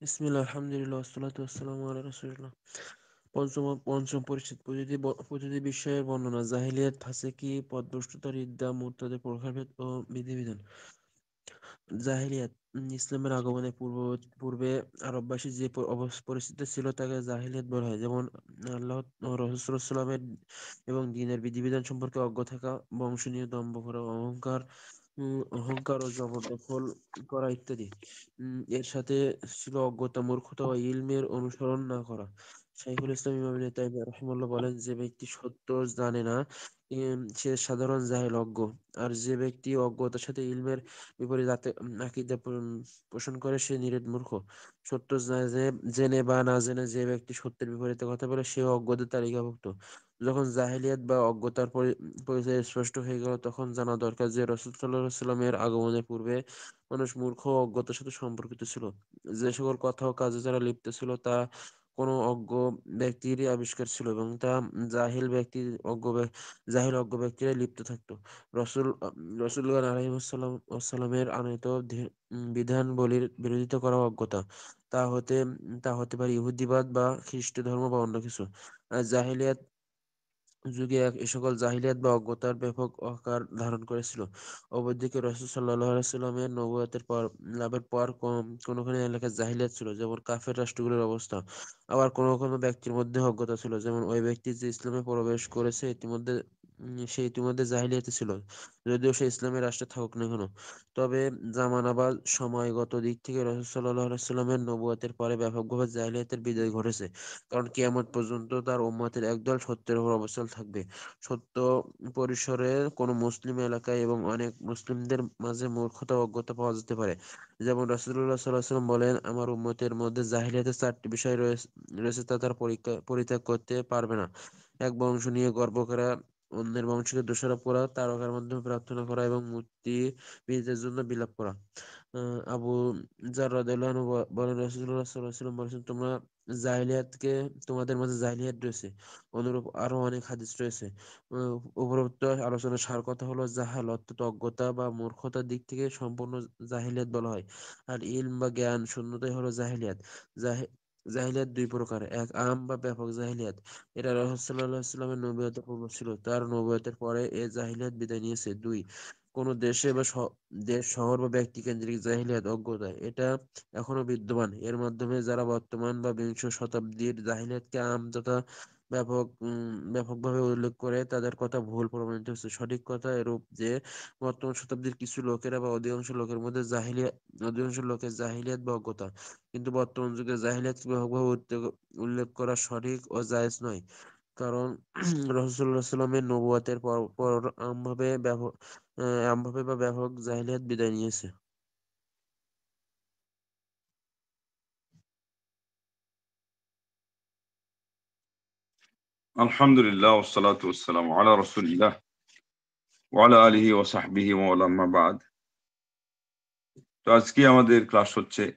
বিসমিল্লাহ আলহামদুলিল্লাহ ওয়াসসালাতু ওয়াসসালামু আলা রাসূলিল্লাহ। পঞ্চম পরিচ্ছেদ পদ্ধতি বিষয়ের বর্ণনা। জাহিলিয়াত, ফাসিকি, পথভ্রষ্টতা, রিদ্দা, মুরতাদের প্রকারভেদ ও বিধিবিধান। জাহিলিয়াত ইসলামের আগমনের পূর্বে আরববাসী যে পরিস্থিতি ছিল তাকে জাহিলিয়াত বলা হয়। যেমন আল্লাহ ও রাসূল সাল্লামের এবং দ্বীনের বিধিবিধান সম্পর্কে অজ্ঞ থাকা, বংশ নিয়ে দম্ভ করা, অহংকার ও জবরদখল করা ইত্যাদি। এর সাথে ছিল অজ্ঞতা, মূর্খতা ও ইলমের অনুসরণ না করা। শাইখুল ইসলাম ইমাম ইবনে তাইমিয়া রাহিমাহুল্লাহ বলেন, যে ব্যক্তি সত্য জানে না সে সাধারণ জাহেল, অজ্ঞ। আর যে ব্যক্তি অজ্ঞতার সাথে ইলমের বিপরীত আকীদা পোষণ করে সে নিরেট মূর্খ। সত্য জেনে বা না জেনে যে ব্যক্তি সত্যের বিপরীতে কথা বলে সেও অজ্ঞদের তালিকাভুক্ত। যখন জাহেলিয়াত বা অজ্ঞতার পরিচয় স্পষ্ট হয়ে গেল, তখন জানা দরকার যে রাসূল সাল্লাল্লাহু আলাইহি ওয়াসাল্লামের আগমনের পূর্বে মানুষ মূর্খ ও অজ্ঞতার সাথে সম্পর্কিত ছিল। যে সকল কথা ও কাজে যারা লিপ্ত ছিল তা কোনো অজ্ঞ ব্যক্তিরই আবিষ্কার ছিল, এবং তা জাহিল ব্যক্তি অজ্ঞ ব্যক্তিরাই লিপ্ত থাকতো। রসুল রসুলগণ আলাইহিসসালামের আনীত বিধানবলীর বিরোধিতা করা অজ্ঞতা। তা হতে তা হতে পারে ইহুদিবাদ বা খ্রিস্ট ধর্ম বা অন্য কিছু। আর জাহিলিয়াত যুগে এ সকল জাহিলিয়াত বা অজ্ঞতার ব্যাপক আকার ধারণ করেছিল। অপরদিকে রাসূল সাল্লাল্লাহু আলাইহি ওয়াসাল্লামের নবুয়তের লাভের পর কোনো কোনো এলাকায় জাহিলিয়াত ছিল, যেমন কাফের রাষ্ট্রগুলোর অবস্থা। আবার কোনো কোনো ব্যক্তির মধ্যে অজ্ঞতা ছিল, যেমন ওই ব্যক্তি যে ইসলামে প্রবেশ করেছে সে ইতিমধ্যে জাহিলিয়াতে ছিল, যদিও সে ইসলামের রাষ্ট্রে থাকুক না কেন। তবে জামানা বা সময়গত দিক থেকে রাসূল সাল্লাল্লাহু আলাইহি ওয়াসাল্লামের নবুয়তের পরে ব্যাপকভাবে জাহিলিয়াতের বিদায় ঘটেছে। কারণ কিয়ামত পর্যন্ত তার উম্মতের একদল সত্যের উপর অবস্থান থাকবে। সত্য পরিসরে কোনো মুসলিম এলাকায় এবং অনেক মুসলিমদের মাঝে মূর্খতা ও অজ্ঞতা পাওয়া যেতে পারে। যেমন রাসূলুল্লাহ সাল্লাল্লাহু আলাইহি ওয়াসাল্লাম বলেন, আমার উম্মতের মধ্যে জাহিলিয়াতের ৪টি বিষয় রয়েছে তা তারা পরিত্যাগ করতে পারবে না। এক, বংশ নিয়ে গর্ব করা, অন্যের বংশকে দোষারোপ করা, তারকার মাধ্যমে প্রার্থনা করা এবং মূর্তি পূজার জন্য বিলাপ করা। আবু যার রাদিয়াল্লাহু আনহু বলেন, রাসূলুল্লাহ সাল্লাল্লাহু আলাইহি ওয়াসাল্লাম বলেছেন, তোমাদের মাঝে জাহিলিয়াত রয়েছে। অনুরূপ আরো অনেক হাদিস রয়েছে। উপরোক্ত আলোচনার সার কথা হলো, জাহাল অর্থাৎ অজ্ঞতা বা মূর্খতার দিক থেকে সম্পূর্ণ জাহিলিয়াত বলা হয়। আর ইলম বা জ্ঞান শূন্যতাই হলো জাহিলিয়াত। জাহি- জাহিলিয়াত দুই প্রকার। এক, আম বা ব্যাপক জাহিলিয়াত। এটা রাসূল সাল্লাল্লাহু আলাইহি ওয়াসাল্লামের নবুয়তের পূর্ব ছিল, তার নবুয়তের পরে এ জাহিলিয়াত বিদায় নিয়েছে। দুই, কোন দেশে বা দেশ, শহর বা ব্যক্তি কেন্দ্রিক জাহিলিয়াত, অজ্ঞতা, এটা এখনো বিদ্যমান। এর মাধ্যমে যারা বর্তমান বা বিংশ শতাব্দীর জাহিলিয়াতকে আম তথা ব্যাপকভাবে উল্লেখ করে, তাদের কথা ভুল প্রমাণিত হচ্ছে। সঠিক কথা এরূপ যে বর্তমান শতাব্দীর কিছু লোকেরা বা অধিকাংশ লোকের মধ্যে অধিকাংশ লোকের জাহিলিয়াত বা অজ্ঞতা। কিন্তু বর্তমান যুগে জাহিলিয়াতকে ব্যাপকভাবে উল্লেখ করা সঠিক ও জায়েজ নয়। কারণ রাসূলুল্লাহ সাল্লাল্লাহু আলাইহি ওয়াসাল্লামের নবুয়তের পর আমভাবে বা ব্যাপক জাহিলিয়াত বিদায় নিয়েছে। আলহামদুলিল্লাহ ওয়াসসালাতু ওয়াসসালামু আলা রাসূলিল্লাহ ওয়া আলা আলিহি ওয়া সাহবিহি ওয়া আলা আম্মা বাদ। তো আজকে আমাদের ক্লাস হচ্ছে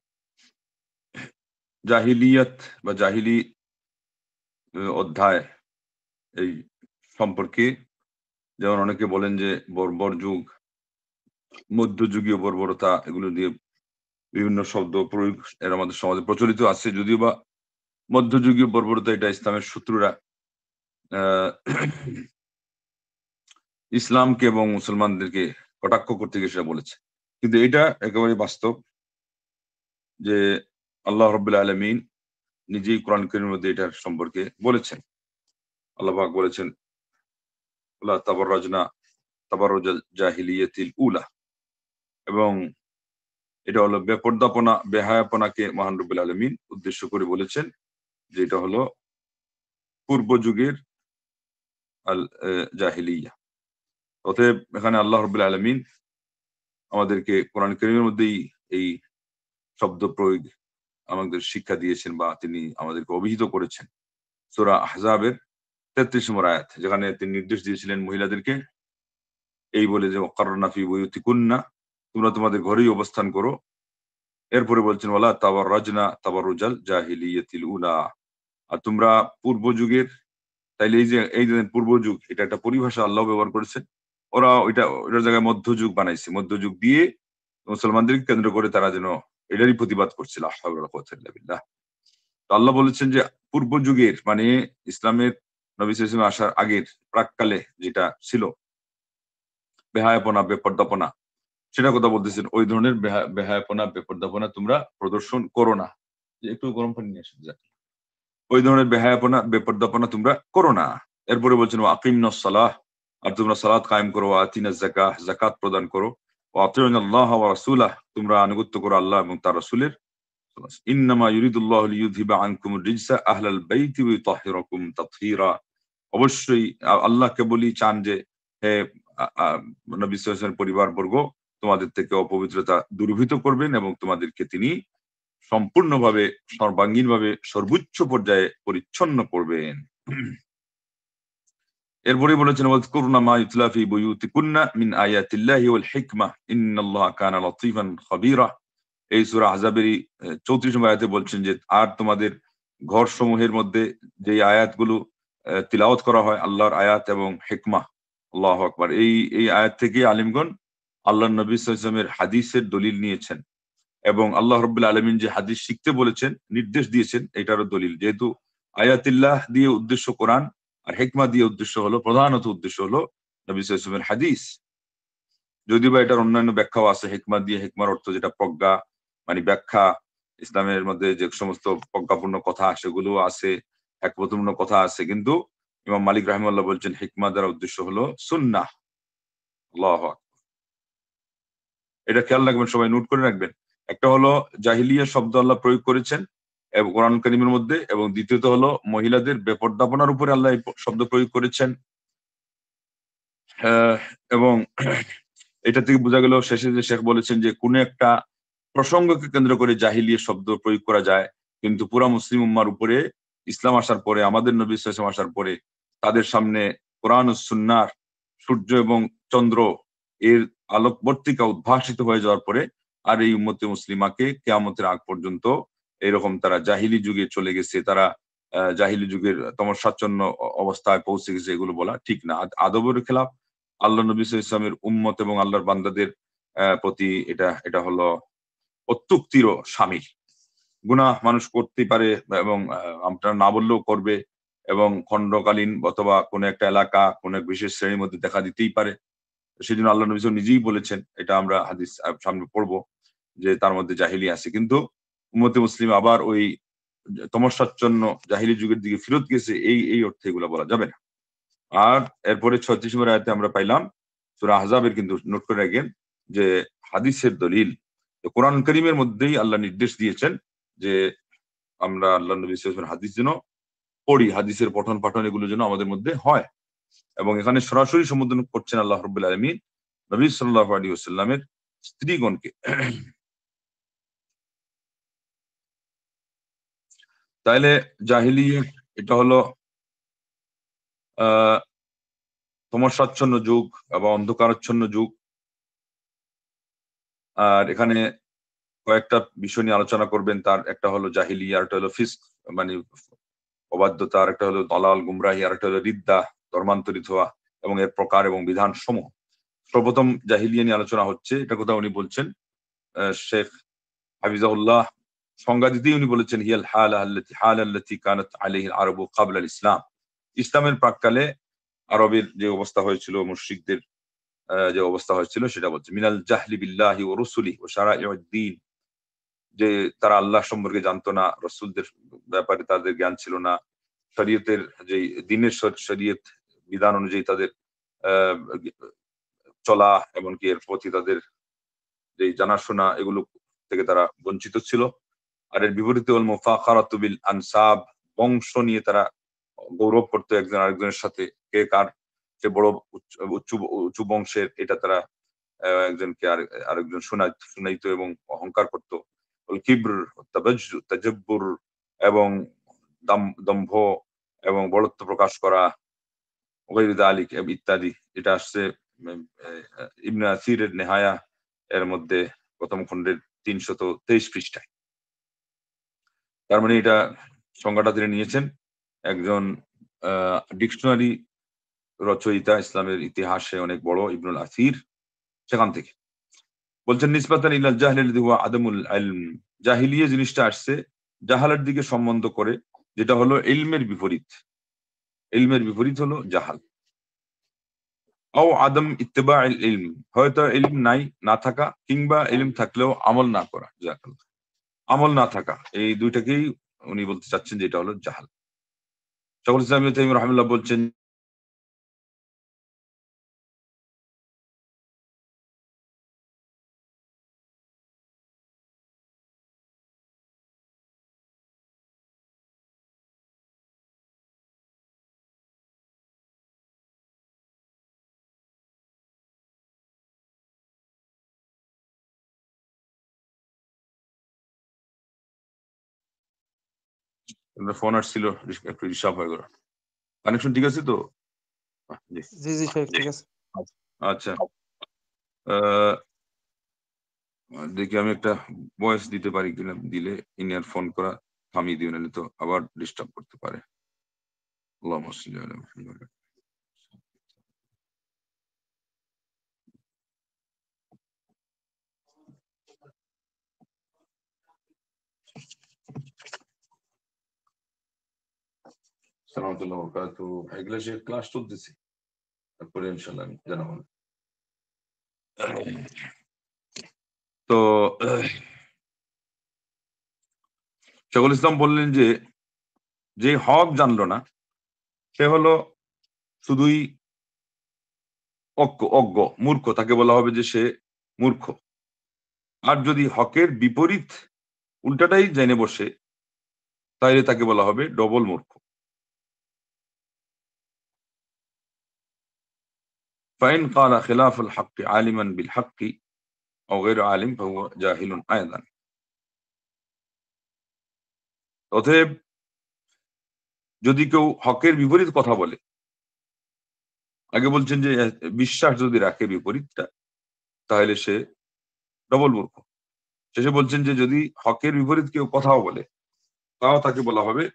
জাহিলিয়াত বা জাহিলি অধ্যায় এই সম্পর্কে। যেমন অনেকে বলেন যে বর্বর যুগ, মধ্যযুগীয় বর্বরতা, এগুলো দিয়ে বিভিন্ন শব্দ প্রয়োগ এর আমাদের সমাজে প্রচলিত আছে। যদিও বা মধ্যযুগীয় বর্বরতা এটা ইসলামের শত্রুরা আহ ইসলামকে এবং মুসলমানদেরকে কটাক্ষ করতে গিয়ে সেটা বলেছে। কিন্তু এটা একেবারে বাস্তব যে আল্লাহ রাব্বুল আলামিন নিজেই কোরআন কারীমের মধ্যে এটার সম্পর্কে বলেছেন। আল্লাহ পাক বলেছেন, লা তাবাররাজনা তাবাররুজাল জাহিলিয়াতিল উলা, এবং এটা হলো বেপরদাপনা, বেহায়াপনাকে মহান রব্বুল আলামিন উদ্দেশ্য করে বলেছেন যে এটা হলো পূর্ব যুগের আল জাহিলিয়া। অতএব এখানে আল্লাহ রাব্বুল আলামিন আমাদেরকে কোরআন কারীমের মধ্যেই এই শব্দ প্রয়োগ আমাদের শিক্ষা দিয়েছেন বা তিনি আমাদেরকে অভিহিত করেছেন। সূরা আহজাবের ৩৩ নম্বর আয়াত, যেখানে তিনি নির্দেশ দিয়েছিলেন মহিলাদেরকে এই বলে যে ওয়াকারনা ফি বুয়ুতিকুন্না, তোমরা তোমাদের ঘরেই অবস্থান করো। এরপরে বলছেন ওয়ালা তাবাররাজনা তাবাররুজাল জাহিলিয়াতিল উলা, আর তোমরা পূর্ব যুগের, তাইলে এই যে পূর্ব যুগ, এটা একটা পরিভাষা আল্লাহ ব্যবহার করেছেন। ওটার জায়গায় মধ্যযুগ বানাইছে, মধ্যযুগ দিয়ে মুসলমানদেরকে কেন্দ্র করে তারা যেন এটারই প্রতিবাদ করছে লা হাওলা ওয়ালা কুওয়াতা ইল্লা বিল্লাহ। তো আল্লাহ বলেছেন যে পূর্ব যুগের মানে ইসলামের নবী সাল্লাল্লাহু আলাইহি ওয়াসাল্লাম আসার আগের প্রাক্কালে যেটা ছিল বেহায়াপনা, বেপরদাপনা সেটার কথা বলতেছেন। ওই ধরনের বেহায়াপনা, বেপরদাপনা তোমরা প্রদর্শন করো না। যে একটু গরম পানি নিয়ে আসেন যান। ওই ধরনের বেহায়াপনা, বেপরদাপনা তোমরা করো না। এরপরে বলছেন ওয়া আকিমনাস সালাহ, আর তোমরা সালাত কায়েম করো, ওয়া আতিনাজ যাকাহ, যাকাত প্রদান করো, ওয়া আতিউনাল্লাহ ওয়া রাসূলাহ, তোমরা আনুগত্য করো আল্লাহ এবং তার রাসূলের। ইন্নামা ইউরিদুল্লাহু লিইউযহিবা আনকুমুর রিজসা আহলাল বাইতি ওয়া ইউতাহহিরাকুম তাতহীরা। অবশ্যই আল্লাহ কেবলই চান যে হে আ আ নবী সাল্লাল্লাহু আলাইহি ওয়াসাল্লামের পরিবারবর্গ তোমাদের থেকে অপবিত্রতা দূরীভূত করবেন এবং তোমাদেরকে তিনি সম্পূর্ণভাবে সর্বাঙ্গীনভাবে সর্বোচ্চ পর্যায়ে পরিচ্ছন্ন করবেন। এরপরে বলেছেন ওয়াজকুরনা মা ইউতলা ফি বুয়ুতিকুন্না মিন আয়াতিল্লাহি ওয়াল হিকমাহ ইন্নাল্লাহা কানা লতীফান খাবীরা। এই সূরা আহজাবেরই ৩৪ নম্বর আয়াতে বলছেন যে আর তোমাদের ঘরসমূহের মধ্যে যে আয়াতগুলো তিলাওয়াত করা হয় আল্লাহর আয়াত এবং হিকমাহ, আল্লাহু আকবার। এই আয়াত থেকে আলিমগণ আল্লাহর নবী সাল্লাল্লাহু আলাইহি ওয়াসাল্লামের হাদিসের দলিল নিয়েছেন এবং আল্লাহ রাব্বুল আলামিন যে হাদিস শিখতে বলেছেন, নির্দেশ দিয়েছেন এটারও দলিল। যেহেতু আয়াতিল্লাহ দিয়ে উদ্দেশ্য কোরআন আর হিকমা দিয়ে উদ্দেশ্য হলো প্রধানত উদ্দেশ্য হলো নবী সাল্লাল্লাহু আলাইহি ওয়াসাল্লামের হাদিস। যদিও বা এটার অন্যান্য ব্যাখ্যাও আছে। হিকমা দিয়ে হিকমার অর্থ যেটা প্রজ্ঞা মানে ব্যাখ্যা, ইসলামের মধ্যে যে সমস্ত প্রজ্ঞাপূর্ণ কথা সেগুলোও আছে, হিকমতপূর্ণ কথা আছে। কিন্তু ইমাম মালিক রাহিমাহুল্লাহ বলছেন হিকমা দ্বারা উদ্দেশ্য হলো সুন্নাহ। আল্লাহু আকবার। এটা খেয়াল রাখবেন, সবাই নোট করে রাখবেন। একটা হলো জাহিলিয়া শব্দ আল্লাহ প্রয়োগ করেছেন এবং কোরআন কারীমের মধ্যে, এবং দ্বিতীয়ত হলো মহিলাদের বেপরদাপনার উপরে আল্লাহ এই শব্দ প্রয়োগ করেছেন। আহ, এবং এটা থেকে বোঝা গেল শেষে যে শেখ বলেছেন যে কোন একটা প্রসঙ্গকে কেন্দ্র করে জাহিলিয়া শব্দ প্রয়োগ করা যায়, কিন্তু পুরা মুসলিম উম্মার উপরে ইসলাম আসার পরে, আমাদের নবী সাল্লাল্লাহু আলাইহি ওয়াসাল্লাম আসার পরে তাদের সামনে কোরআন ও সুন্নাহর সূর্য এবং চন্দ্র এর আলোকবর্তিকা উদ্ভাসিত হয়ে যাওয়ার পরে আর এই উম্মতে মুসলিমাকে কিয়ামতের আগ পর্যন্ত এরকম তারা জাহিলি যুগে চলে গেছে, তারা জাহিলি যুগের তমসাচ্ছন্ন অবস্থায় পৌঁছে গেছে, এগুলো বলা ঠিক না। আদবের খেলাফ, আল্লাহ নবী সাল্লাল্লাহু আলাইহি ওয়াসাল্লামের উম্মত এবং আল্লাহর বান্দাদের প্রতি এটা হলো অত্যুক্তিরও শামিল। গুনাহ মানুষ করতেই পারে এবং আপনারা না বললেও করবে, এবং খণ্ডকালীন অথবা কোন একটা এলাকা কোন এক বিশেষ শ্রেণীর মধ্যে দেখা দিতেই পারে। সেজন্য আল্লাহ নবী সাল্লাল্লাহু আলাইহি ওয়াসাল্লাম নিজেই বলেছেন, এটা আমরা হাদিস সামনে পড়বো যে তার মধ্যে জাহিলি আছে। কিন্তু উম্মতে মুসলিম আবার ওই তমসাচ্ছন্ন জাহিলি যুগের দিকে ফেরত গেছে, এই অর্থে এগুলা বলা যাবে না। আর এরপরে ৩৬ নম্বর আয়াতে আমরা পাইলাম সূরা আহজাবের, কিন্তু নোট করে রাখেন যে হাদিসের দলিল। তো কোরআন কারীমের মধ্যেই আল্লাহ নির্দেশ দিয়েছেন যে আমরা আল্লাহ নবী সাল্লাল্লাহু আলাইহি ওয়াসাল্লামের হাদিস যেন পড়ি, হাদিসের পঠন পাঠন এগুলো যেন আমাদের মধ্যে হয়। এবং এখানে সরাসরি সম্বোধন করছেন আল্লাহ রাব্বুল আলামিন নবী সাল্লাল্লাহু আলাইহি ওয়াসাল্লামের স্ত্রীগণকে। তাইলে জাহিলিয়্যাত এটা হলো আহ তমসাচ্ছন্ন যুগ বা অন্ধকারাচ্ছন্ন যুগ। আর এখানে কয়েকটা বিষয় নিয়ে আলোচনা করবেন। তার একটা হলো জাহিলিয়া, আরেকটা হলো ফিসক মানে অবাধ্যতা, আরেকটা হলো দলাল গুমরাহি, আরেকটা হলো রিদ্দা ধর্মান্তরিত হওয়া এবং এর প্রকার এবং বিধান সমূহ। সর্বপ্রথম জাহিলিয়া নিয়ে আলোচনা হচ্ছে, এটা কথা উনি বলছেন শেখ হাফিজাহুল্লাহ সংজ্ঞা দিতেই উনি বলেছেন হিয়াল হালাল্লাতি কানাত আলাইহিল আরবু ক্বাবলা আল ইসলাম। ইসলামের প্রাক্কালে আরবের যে অবস্থা হয়েছিল, মুশরিকদের যে অবস্থা হয়েছিল সেটা বলছে। মিনাল জাহলি বিল্লাহি ওয়া রুসুলিহি ওয়া শারাইউদ্দিন, যে তারা আল্লাহ সম্পর্কে জানতো না, রাসূলদের ব্যাপারে তাদের জ্ঞান ছিল না, শরীয়তের যে দ্বীনের শরীয়ত বিধান অনুযায়ী তাদের আহ, চলা, এমনকি এর প্রতি তাদের যে জানাশোনা এগুলো থেকে তারা বঞ্চিত ছিল। আর এর বিপরীতে ওয়াল মুফাখারাতু বিল আনসাব, বংশ নিয়ে তারা গৌরব করতো একজন আরেকজনের সাথে, কে কার সে বড় উঁচু উঁচু বংশের, এটা তারা একজনকে আরেকজন শুনাইতো এবং অহংকার করতো। ওয়াল কিবর, তাজাব্বুর এবং দম্ভ এবং বড়ত্ব প্রকাশ করা, ওয়াইরু যালিক ইত্যাদি। এটা আসছে ইবনে আসিরের নেহায়া এর মধ্যে প্রথম খণ্ডের ৩২৩ পৃষ্ঠায়। তার মানে এটা সংজ্ঞাটা তিনি নিয়েছেন একজন ডিকশনারি রচয়িতা, ইসলামের ইতিহাসে অনেক বড় ইবনুল আসির, সেখান থেকে। বলছেন নিসবাতান ইলাল জাহলি আল্লাযী হুয়া আদামুল ইলম, জাহিলিয়া জিনিসটা আসছে জাহালের দিকে সম্বন্ধ করে, যেটা হলো ইলমের বিপরীত। ইলমের বিপরীত হলো জাহাল। আও আদম ইত্তিবাইল ইলম, হয়তো ইলম নাই, না থাকা, কিংবা ইলম থাকলেও আমল না করা, জাযাকাল্লাহ, আমল না থাকা, এই দুইটাকেই উনি বলতে চাচ্ছেন যে এটা হলো জাহাল। শাইখুল ইসলাম ইবনে তাইমিয়া রাহিমাহুল্লাহ বলছেন ফোন আসছিল, একটু ডিস্টার্ব হয়ে গেল। কানেকশন ঠিক আছে তো? জি জি জি শেখ, ঠিক আছে। আচ্ছা, আহ, দেখি আমি একটা ভয়েস দিতে পারি কিনা, দিলে ইনি আর ফোন করা থামিয়ে দিবেন, নাহলে তো আবার ডিস্টার্ব করতে পারে। আল্লাহুম্মা সাল্লি আলা মুহাম্মাদ। সালামুল্লাহ বারাকাতুহু। এগুলা সে ক্লাস চলতেছে, তারপরে ইনশাআল্লাহ আমি জানাবো। তো শাইখুল ইসলাম বললেন যে যে হক জানলো না সে হলো শুধুই অজ্ঞ, মূর্খ, তাকে বলা হবে যে সে মূর্খ। আর যদি হকের বিপরীত উল্টাটাই জেনে বসে, তাইলে তাকে বলা হবে ডবল মূর্খ। ফাইন ক্বালা খিলাফুল হক্কি আলিমান বিল হক্কি আও গায়রু আলিম ফাহুয়া জাহিলুন আয়দান। অতএব যদি কেউ হকের বিপরীত কথা বলে, আগে বলছেন যে বিশ্বাস যদি রাখে বিপরীতটা, তাহলে সে ডবল মূর্খ। শেষে বলছেন যে যদি হকের বিপরীত কেউ কথাও বলে, তাও তাকে বলা হবে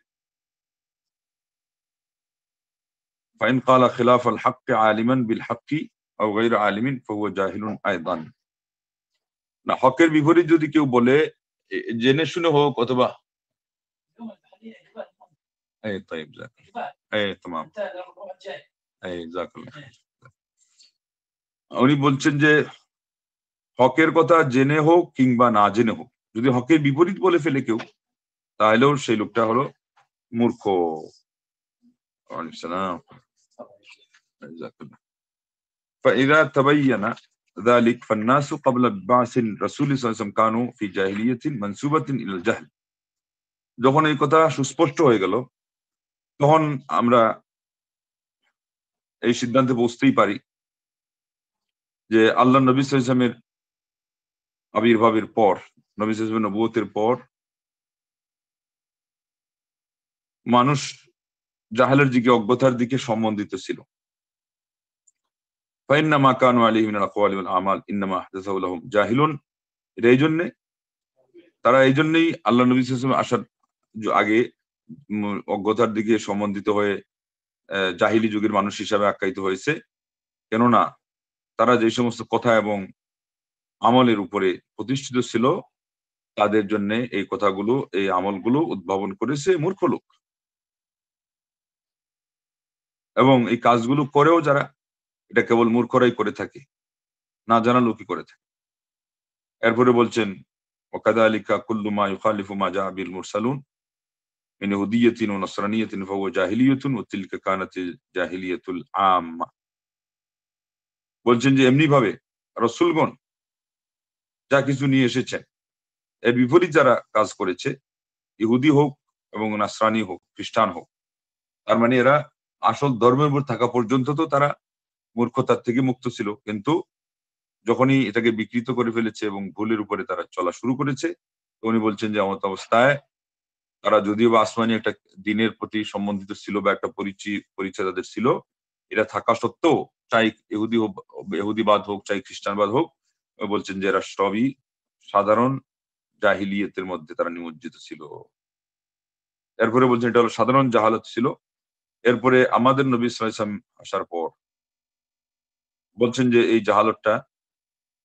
ফাইন ক্বালা খিলাফাল হক্কি আলিমান বিল হক্কি আও গায়রু আলিমিন ফাহুয়া জাহিলুন আয়দান। না, হকের বিপরীত যদি কেউ বলে, জেনে শুনে হোক অথবা এই তাইব এই তামাম এই জাযাকাল্লাহ। উনি বলছেন যে হকের কথা জেনে হোক কিংবা না জেনে হোক, যদি হকের বিপরীত বলে ফেলে কেউ, তাহলেও সেই লোকটা হলো মূর্খ। ওয়ালাইকুম সালাম। জাযাকাল্লাহ। فإذا تبين ذلك فالناس قبل بعث الرسول صلى الله عليه وسلم كانوا في جاهلية منسوبة إلى الجهل। যখন এই কথা সুস্পষ্ট হয়ে গেল, তখন আমরা এই সিদ্ধান্তে পৌঁছতেই পারি যে আল্লাহ নবী সাল্লাল্লাহু আলাইহি ওয়াসাল্লামের আবির্ভাবের পর, নবী সাল্লাল্লাহু আলাইহি ওয়াসাল্লামের নবুয়তের পর মানুষ জাহালের দিকে, অজ্ঞতার দিকে সম্বন্ধিত ছিল। ফাইন্নামা কানু আলাইহি মিনাল আকওয়ালি ওয়াল আমাল ইন্নামা আহদাসাহু লাহুম জাহিলুন। এটা এই জন্যে, তারা এই জন্যই আল্লাহ নবী সাল্লাল্লাহু আলাইহি ওয়াসাল্লাম আসার আগে অজ্ঞতার দিকে সম্বন্ধিত হয়ে জাহিলি যুগের মানুষ হিসাবে আখ্যায়িত হয়েছে। কেননা তারা যে সমস্ত কথা এবং আমলের উপরে প্রতিষ্ঠিত ছিল, তাদের জন্য এই কথাগুলো, এই আমলগুলো উদ্ভাবন করেছে মূর্খ লোক, এবং এই কাজগুলো করেও যারা, এটা কেবল মূর্খরাই করে থাকে, না জানা লোকই করে থাকে। এরপরে বলছেন ওয়াকাযালিকা কুল্লু মা ইউখালিফু মা জাআ বিল মুরসালুন মিন হুদিয়্যাতিন ওয়া নাসরানিয়্যাতিন ফাহুয়া জাহিলিয়্যাতুন ওয়া তিলকা কানাতিল জাহিলিয়াতুল আম্মা। বলছেন যে এমনি ভাবে রাসূলগণ যা কিছু নিয়ে এসেছেন, এর বিপরীত যারা কাজ করেছে, ইহুদি হোক এবং নাসরানি হোক, খ্রিস্টান হোক, তার মানে এরা আসল ধর্মের উপর থাকা পর্যন্ত তো তারা মূর্খতার থেকে মুক্ত ছিল, কিন্তু যখনই এটাকে বিকৃত করে ফেলেছে এবং ভুলের উপরে তারা চলা শুরু করেছে, তো উনি বলছেন যে এমত অবস্থায় তারা যদিও বা আসমানি একটা দিনের প্রতি সম্বন্ধিত ছিল বা একটা পরিচয় তাদের ছিল, এটা থাকা সত্ত্বেও, চাই ইহুদি হোক, ইহুদিবাদ হোক, চাই খ্রিস্টানবাদ হোক, বলছেন যে এরা সবই সাধারণ জাহিলিয়তের মধ্যে তারা নিমজ্জিত ছিল। এরপরে বলছেন এটা হলো সাধারণ জাহালত ছিল। এরপরে আমাদের নবী সাল্লাল্লাহু আলাইহি ওয়াসাল্লাম আসার পর বলছেন যে এই জাহালতটা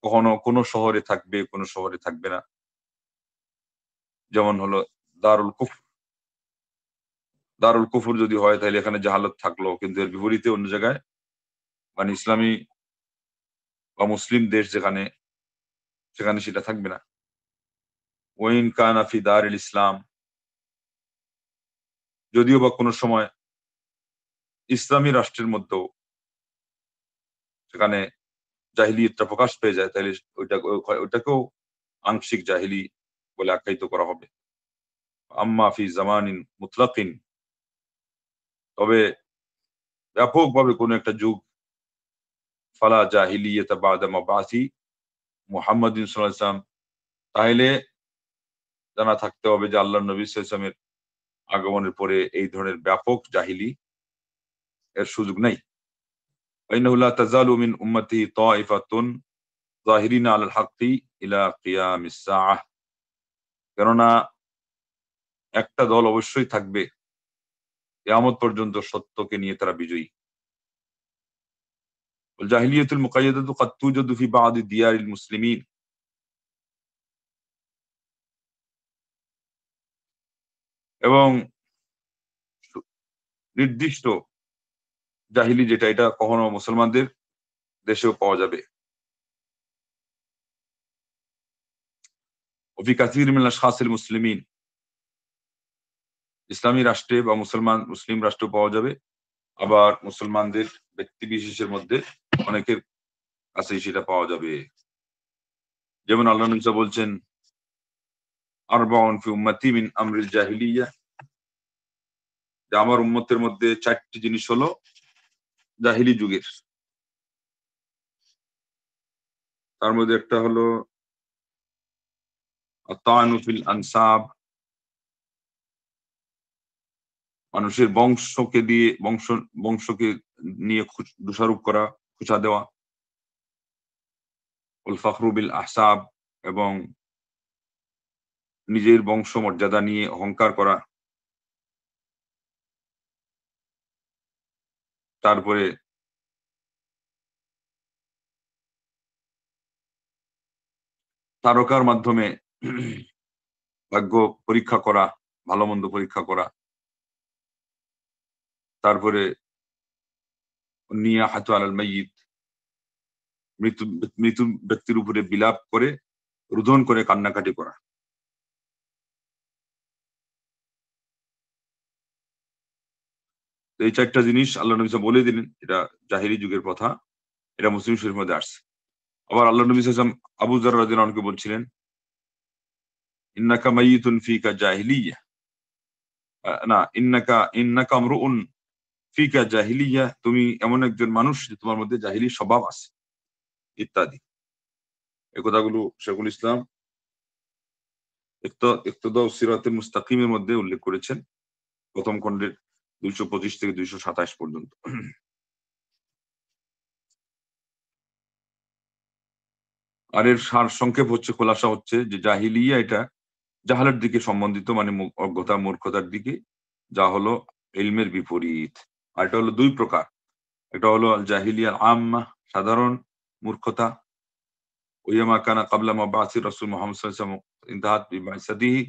কখনো কোনো শহরে থাকবে, কোনো শহরে থাকবে না। যেমন হলো দারুল কুফর। দারুল কুফর যদি হয় তাহলে এখানে জাহালাত থাকলো, কিন্তু এর বিপরীতে অন্য জায়গায় মানে ইসলামী বা মুসলিম দেশ যেখানে, সেখানে সেটা থাকবে না। ওয়াইন কানা ফি দারিল ইসলাম, যদিও বা কোনো সময় ইসলামী রাষ্ট্রের মধ্যেও সেখানে জাহিলিয়াতটা প্রকাশ পেয়ে যায়, তাহলে ওইটাকেও আংশিক জাহিলি বলে আখ্যায়িত করা হবে। আম্মা ফি জামানিন মুতলাকিন, তবে ব্যাপকভাবে কোনো একটা যুগ, ফালা জাহিলিয়াতা বাদা মাবাসি মুহাম্মাদিন সাল্লাল্লাহু আলাইহি ওয়াসাল্লাম, তাইলে জানা থাকতে হবে যে আল্লাহর নবী সাল্লাল্লাহু আলাইহি ওয়াসাল্লামের আগমনের পরে এই ধরনের ব্যাপক জাহিলি এর সুযোগ নাই। ফাইন্নাহু লা তাযালু মিন উম্মতিহি তাইফাতুন যাহিরিনা আলাল হাক্কি ইলা কিয়ামিস সাআহ, কেননা একটা দল অবশ্যই থাকবে কিয়ামত পর্যন্ত সত্যকে নিয়ে তারা বিজয়ী। ওয়াল জাহিলিয়াতুল মুকাইয়াদাতু ক্বাদ তুজাদু ফি বা'দি দিয়ারিল মুসলিমিন, এবং নির্দিষ্ট জাহিলি যেটা, এটা কখনো মুসলমানদের দেশেও পাওয়া যাবে। ওফি কাসীর মিনাল আশখাসিল মুসলিমিন, ইসলামী রাষ্ট্রে বা মুসলিম রাষ্ট্রেও পাওয়া যাবে। আবার মুসলমানদের ব্যক্তি বিশেষের মধ্যে অনেকের কাছেই সেটা পাওয়া যাবে। যেমন আল্লাহ নবী বলছেন, আরবাউন ফি উম্মতি মিন আমরিল জাহিলিয়াহ, যে আমার উম্মতের মধ্যে 4টি জিনিস হলো জাহিলি যুগের। তার মধ্যে একটা হলো আত-তা'নু ফিল আনসাব, মানুষের বংশকে নিয়ে দোষারোপ করা, খোঁচা দেওয়া। ওয়াল ফাখরু বিল আহসাব, এবং নিজের বংশ মর্যাদা নিয়ে অহংকার করা। তারপরে তারকার মাধ্যমে ভাগ্য পরীক্ষা করা, ভালো মন্দ পরীক্ষা করা। তারপরে নিয়াহাতু আলাল মাইয়িত, মৃত মৃত ব্যক্তির উপরে বিলাপ করে, রোদন করে কান্নাকাটি করা। তো এই 4টা জিনিস আল্লাহ নবী বলে দিলেন, এটা জাহিলি যুগের কথা, এটা মুসলিম শরীফের মধ্যে আসছে। আবার আল্লাহ নবী সাল্লাল্লাহু আলাইহি ওয়াসাল্লাম আবু যর রাদিয়াল্লাহু আনহুকে বলছিলেন, ইন্নাকা মাইয়িতুন ফিকা জাহিলিয়াহ, ইন্নাকা আমরুউন ফিকা জাহিলিয়াহ, তুমি এমন একজন মানুষ যে তোমার মধ্যে জাহিলি স্বভাব আছে, ইত্যাদি। এই কথাগুলো শেখুল ইসলাম ইক্তদাউ সিরাতুল মুস্তাকিমের মধ্যে উল্লেখ করেছেন, প্রথম খণ্ডের 225 থেকে 227 পর্যন্ত। আর এর সারসংক্ষেপ হচ্ছে, খোলাসা হচ্ছে যে জাহিলিয়া এটা জাহালের দিকে সম্বন্ধিত, মানে অজ্ঞতা মূর্খতার দিকে, যা হলো ইলমের বিপরীত। আর এটা হলো 2 প্রকার। এটা হলো আল জাহিলিয়া আম্মা, সাধারণ মূর্খতা, ওহিয়া মা কানা ক্বাবলা মাবআসি রাসূল মুহাম্মদ সাল্লাল্লাহু আলাইহি ওয়াসাল্লাম ইনতাহাত বিবা'সাতিহি,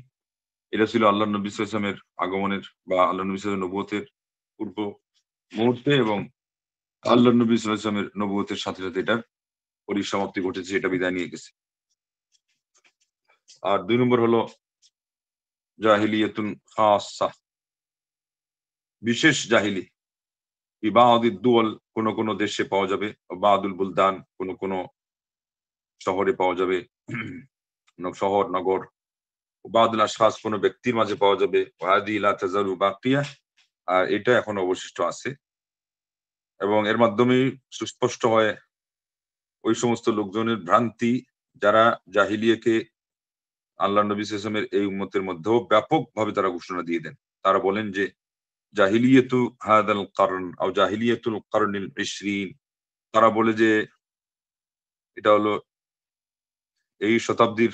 এটা ছিল আল্লাহর নবী সাল্লাল্লাহু আলাইহি ওয়াসাল্লামের আগমনের বা আল্লাহর নবী সাল্লাল্লাহু আলাইহি ওয়াসাল্লামের নবুয়তের পূর্ব মুহূর্তে, এবং আল্লাহর নবী সাল্লাল্লাহু আলাইহি ওয়াসাল্লামের নবুয়তের সাথে সাথে এটার পরিসমাপ্তি ঘটেছে, এটা বিদায় নিয়ে গেছে। আর 2 নম্বর হলো জাহিলিয়াতুন খাসসা, বিশেষ জাহিলি। ফি বা'দিদ দুওয়াল, কোন কোন দেশে পাওয়া যাবে, বা'দুল বুলদান, কোন শহরে পাওয়া যাবে, শহর নগর, বা'দুল আশখাস, কোন ব্যক্তির মাঝে পাওয়া যাবে, ওয়া হাদিহি লা তাযালু বাকিয়াহ, আর এটা এখন অবশিষ্ট আছে। এবং এর মাধ্যমেই সুস্পষ্ট হয় ওই সমস্ত লোকজনের ভ্রান্তি যারা জাহিলিয়াকে আল্লাহর নবী সাল্লাল্লাহু আলাইহি ওয়াসাল্লামের এই উম্মতের মধ্যেও ব্যাপকভাবে তারা ঘোষণা দিয়ে দেন। তারা বলেন যে জাহিলিয়াতু হাদাল কারন আও জাহিলিয়াতুল কারনিল 20, তারা বলে যে এটা হলো এই শতাব্দীর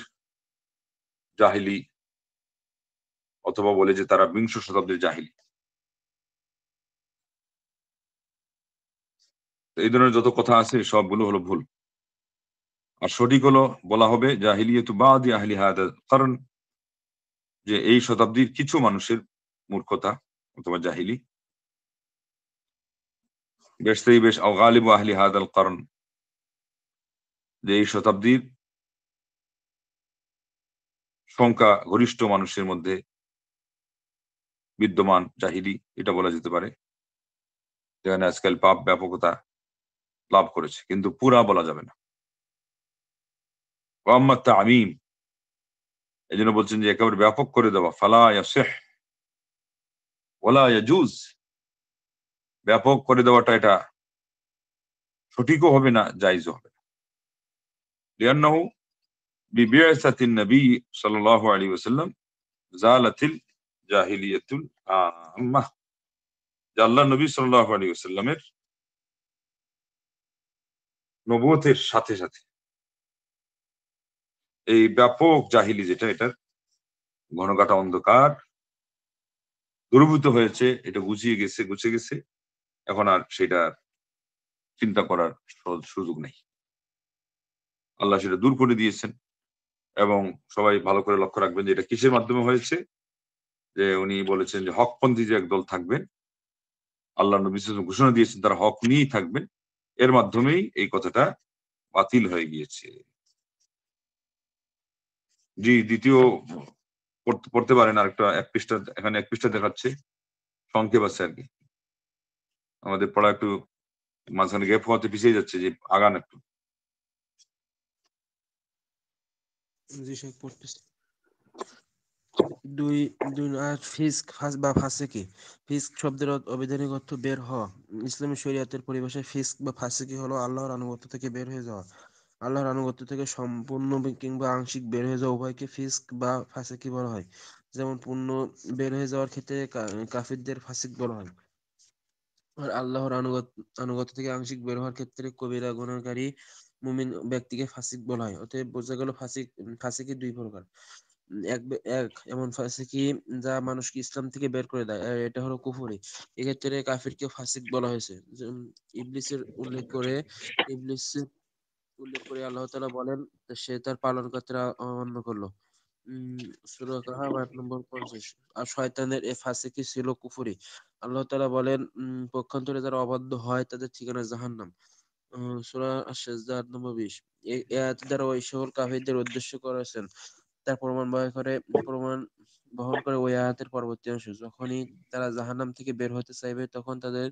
জাহিলি, অথবা বলে যে তারা 20 শতাব্দীর জাহিলি। এই ধরনের যত কথা আছে সবগুলো হলো ভুল। আর সঠিক হলো বলা হবে জাহিলিয়াতু বাদি আহলি হাদাল কারণ, যে এই শতাব্দীর কিছু মানুষের মূর্খতা অথবা জাহিলি, বেশ আও গালিবু আহলি হাদাল কারণ, যে এই শতাব্দীর সংখ্যা গরিষ্ঠ মানুষের মধ্যে বিদ্যমান জাহিলি, এটা বলা যেতে পারে, যেখানে আজকাল পাপ ব্যাপকতা লাভ করেছে, কিন্তু পুরা বলা যাবে না। ওয়া আম্মা তামিম, এজন্য বলছেন যে একেবারে ব্যাপক করে দেওয়া, ফালা ইয়াসিহ ওয়ালা ইয়াজুজ, ব্যাপক করে দেওয়াটা এটা সঠিকও হবে না, জায়েজও হবে না। লিআন্নাহু বিবি'সাতিন নবী সাল্লাল্লাহু আলাইহি ওয়াসাল্লাম জালাতিল জাহিলিয়াতুল আম্মাহ, যে আল্লাহর নবী সাল্লাল্লাহু আলাইহি ওয়াসাল্লামের নবুয়তের সাথে সাথে এই ব্যাপক জাহিলি যেটা, এটার ঘনঘাটা অন্ধকার দূরীভূত হয়েছে, এটা গুছিয়ে গেছে। এখন আর সেটা চিন্তা করার সুযোগ নেই। আল্লাহ সেটা দূর করে দিয়েছেন। এবং সবাই ভালো করে লক্ষ্য রাখবেন যে এটা কিসের মাধ্যমে হয়েছে, যে উনি বলেছেন যে হকপন্থী যে একদল থাকবেন, আল্লাহ নবী সাল্লাল্লাহু আলাইহি ওয়াসাল্লাম ঘোষণা দিয়েছেন তারা হক নিয়েই থাকবেন, এর মাধ্যমেই এই কথাটা বাতিল হয়ে গিয়েছে। জি, দ্বিতীয় পড়তে পারেন আরেকটা, এক পৃষ্ঠা, এখানে এক পৃষ্ঠা দেখাচ্ছে, সংক্ষেপ আছে আরকি। আমাদের পড়া একটু মাঝখানে গ্যাপ হওয়াতে পিছিয়ে যাচ্ছে, যে আগান একটু। জি শেখ পড়তেছি। দুই দুই আর ফিস্ক বা ফাসিকি। ফিস্ক শব্দের অভিধানিক অর্থ বের হওয়া। ইসলামী শরিয়তের পরিভাষায় ফিস্ক বা ফাসিকি হলো আল্লাহর আনুগত্য থেকে বের হয়ে যাওয়া। আল্লাহর আনুগত্য থেকে সম্পূর্ণ কিংবা আংশিক বের হয়ে যাওয়া উভয়কে ফিস্ক বা ফাসিকি বলা হয়। যেমন পূর্ণ বের হয়ে যাওয়ার ক্ষেত্রে কাফিরদের ফাসিক বলা হয়। আর আল্লাহর আনুগত্য থেকে আংশিক বের হওয়ার ক্ষেত্রে কবিরা গুনাহগারী মুমিন ব্যক্তিকে ফাসিক বলা হয়। অতএব বোঝা গেল ফাসিকি দুই প্রকার। এক এমন ফাসিকি যা মানুষকে ইসলাম থেকে বের করে দেয়, আর এটা হলো কুফরি। এক্ষেত্রে কাফিরকে ফাসিক বলা হয়েছে। ইবলিসের ইবলিস উল্লেখ করে আল্লাহ তাআলা বলেন, সে তার পালনকর্তার অমান্য করলো। সূরা কাহাফ আয়াত নম্বর 50। আর শয়তানের এ ফাসিকি ছিল কুফরি। আল্লাহ তাআলা বলেন, পক্ষান্তরে যারা অবাধ্য হয় তাদের ঠিকানা জাহান্নাম। সূরা আস-সাজদা আয়াত নম্বর 20। এই আয়াতের দ্বারা ওই সকল কাফিরদের উদ্দেশ্য করেছেন। তার প্রমাণ বহন করে ওই আয়াতের পরবর্তী অংশ। যখনই তারা জাহান্নাম থেকে বের হতে চাইবে তখন তাদের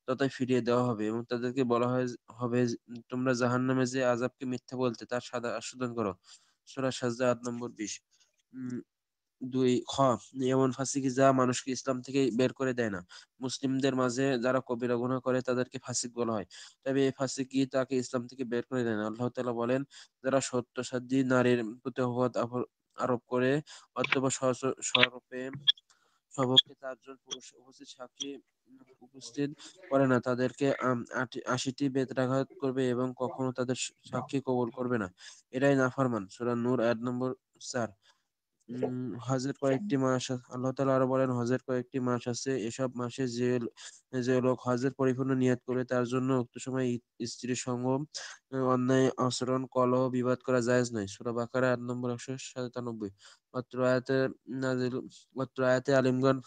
তথায় ফিরিয়ে দেওয়া হবে এবং তাদেরকে বলা হবে তোমরা জাহান্নামে যে আযাবকে মিথ্যা বলতে তার আস্বাদন করো। সূরা সাজদা আয়াত নম্বর 20। উম ২ এমন ফাসিকি যা মানুষকে ইসলাম থেকে বের করে দেয় না। মুসলিমদের মাঝে যারা কবিরা গুনাহ করে তাদেরকে ফাসিক বলা হয়। তবে এই ফাসিকি তাকে ইসলাম থেকে বের করে দেয় না। আল্লাহ তাআলা বলেন, যারা সত্যসাধ্যী নারীর প্রতি অপবাদ আরোপ করে অথবা স্বরূপে সপক্ষে ৪ জন পুরুষ সাক্ষী উপস্থিত করে না, তাদেরকে ৮০টি বেত্রাঘাত করবে এবং কখনো তাদের সাক্ষী কবুল করবে না। এরাই নাফরমান। সূরা নূর আয়াত নম্বর ৪। হজের কয়েকটি মাস আল্লাহ তাআলা আরো বলেন, হজের কয়েকটি মাস আছে, এসব মাসে যে লোক হজের পরিপূর্ণ নিয়ত করে তার জন্য উক্ত সময় স্ত্রীর সঙ্গ, অন্যায় আচরণ, কলহ, বিবাদ করা জায়েজ নয়। সূরা বাকারা আয়াত নম্বর ১৯৭। অত্র আয়াতে নাযিল অত্র আয়াতে আলিমগণ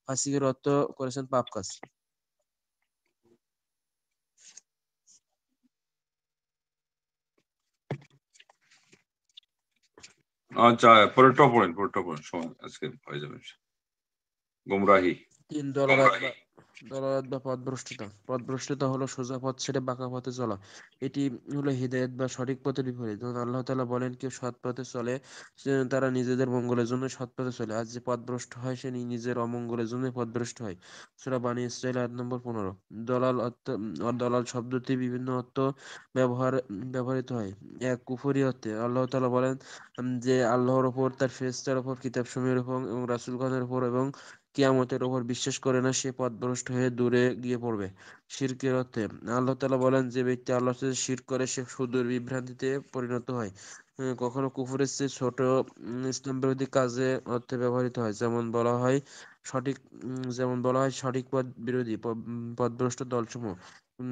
ফাসিকের অর্থ করেছেন পাপ কাজ। আচ্ছা, পরেরটাও পড়েন, সময় আজকে হয়ে যাবে। গুমরাহি। ৩ দলালাত বা পথভ্রষ্টতা। পথভ্রষ্টতা হলো সোজা পথ ছেড়ে বাঁকা পথে চলা। এটি হলো হিদায়াত বা সঠিক পথের বিপরীত। যেমন আল্লাহ তাআলা বলেন, কেউ সৎ পথে চলে, তারা নিজেদের মঙ্গলের জন্য সৎ পথে চলে। আর যে পথভ্রষ্ট হয় সে নিজের অমঙ্গলের জন্য পথভ্রষ্ট হয়। সূরা বনী ইসরাঈল আয়াত নম্বর ১৫। দলাল শব্দটি বিভিন্ন অর্থ ব্যবহৃত হয়। এক, কুফরি অর্থে। আল্লাহ তাআলা বলেন যে আল্লাহর উপর, তার ফেরেশতার উপর, কিতাবসমূহের উপর এবং রাসূলগণের উপর এবং কিয়ামতের উপর বিশ্বাস করে না, সে পথভ্রষ্ট হয়ে দূরে গিয়ে পড়বে। শিরকের অর্থে আল্লাহ তাআলা বলেন, যে ব্যক্তি আল্লাহর সাথে শিরক করে সে সুদূর বিভ্রান্তিতে পরিণত হয়। কখনো কুফরের চেয়ে ছোট ইসলাম বিরোধী কাজে অর্থে ব্যবহৃত হয়। যেমন বলা হয় সঠিক পথ বিরোধী পথভ্রষ্ট দলসমূহ।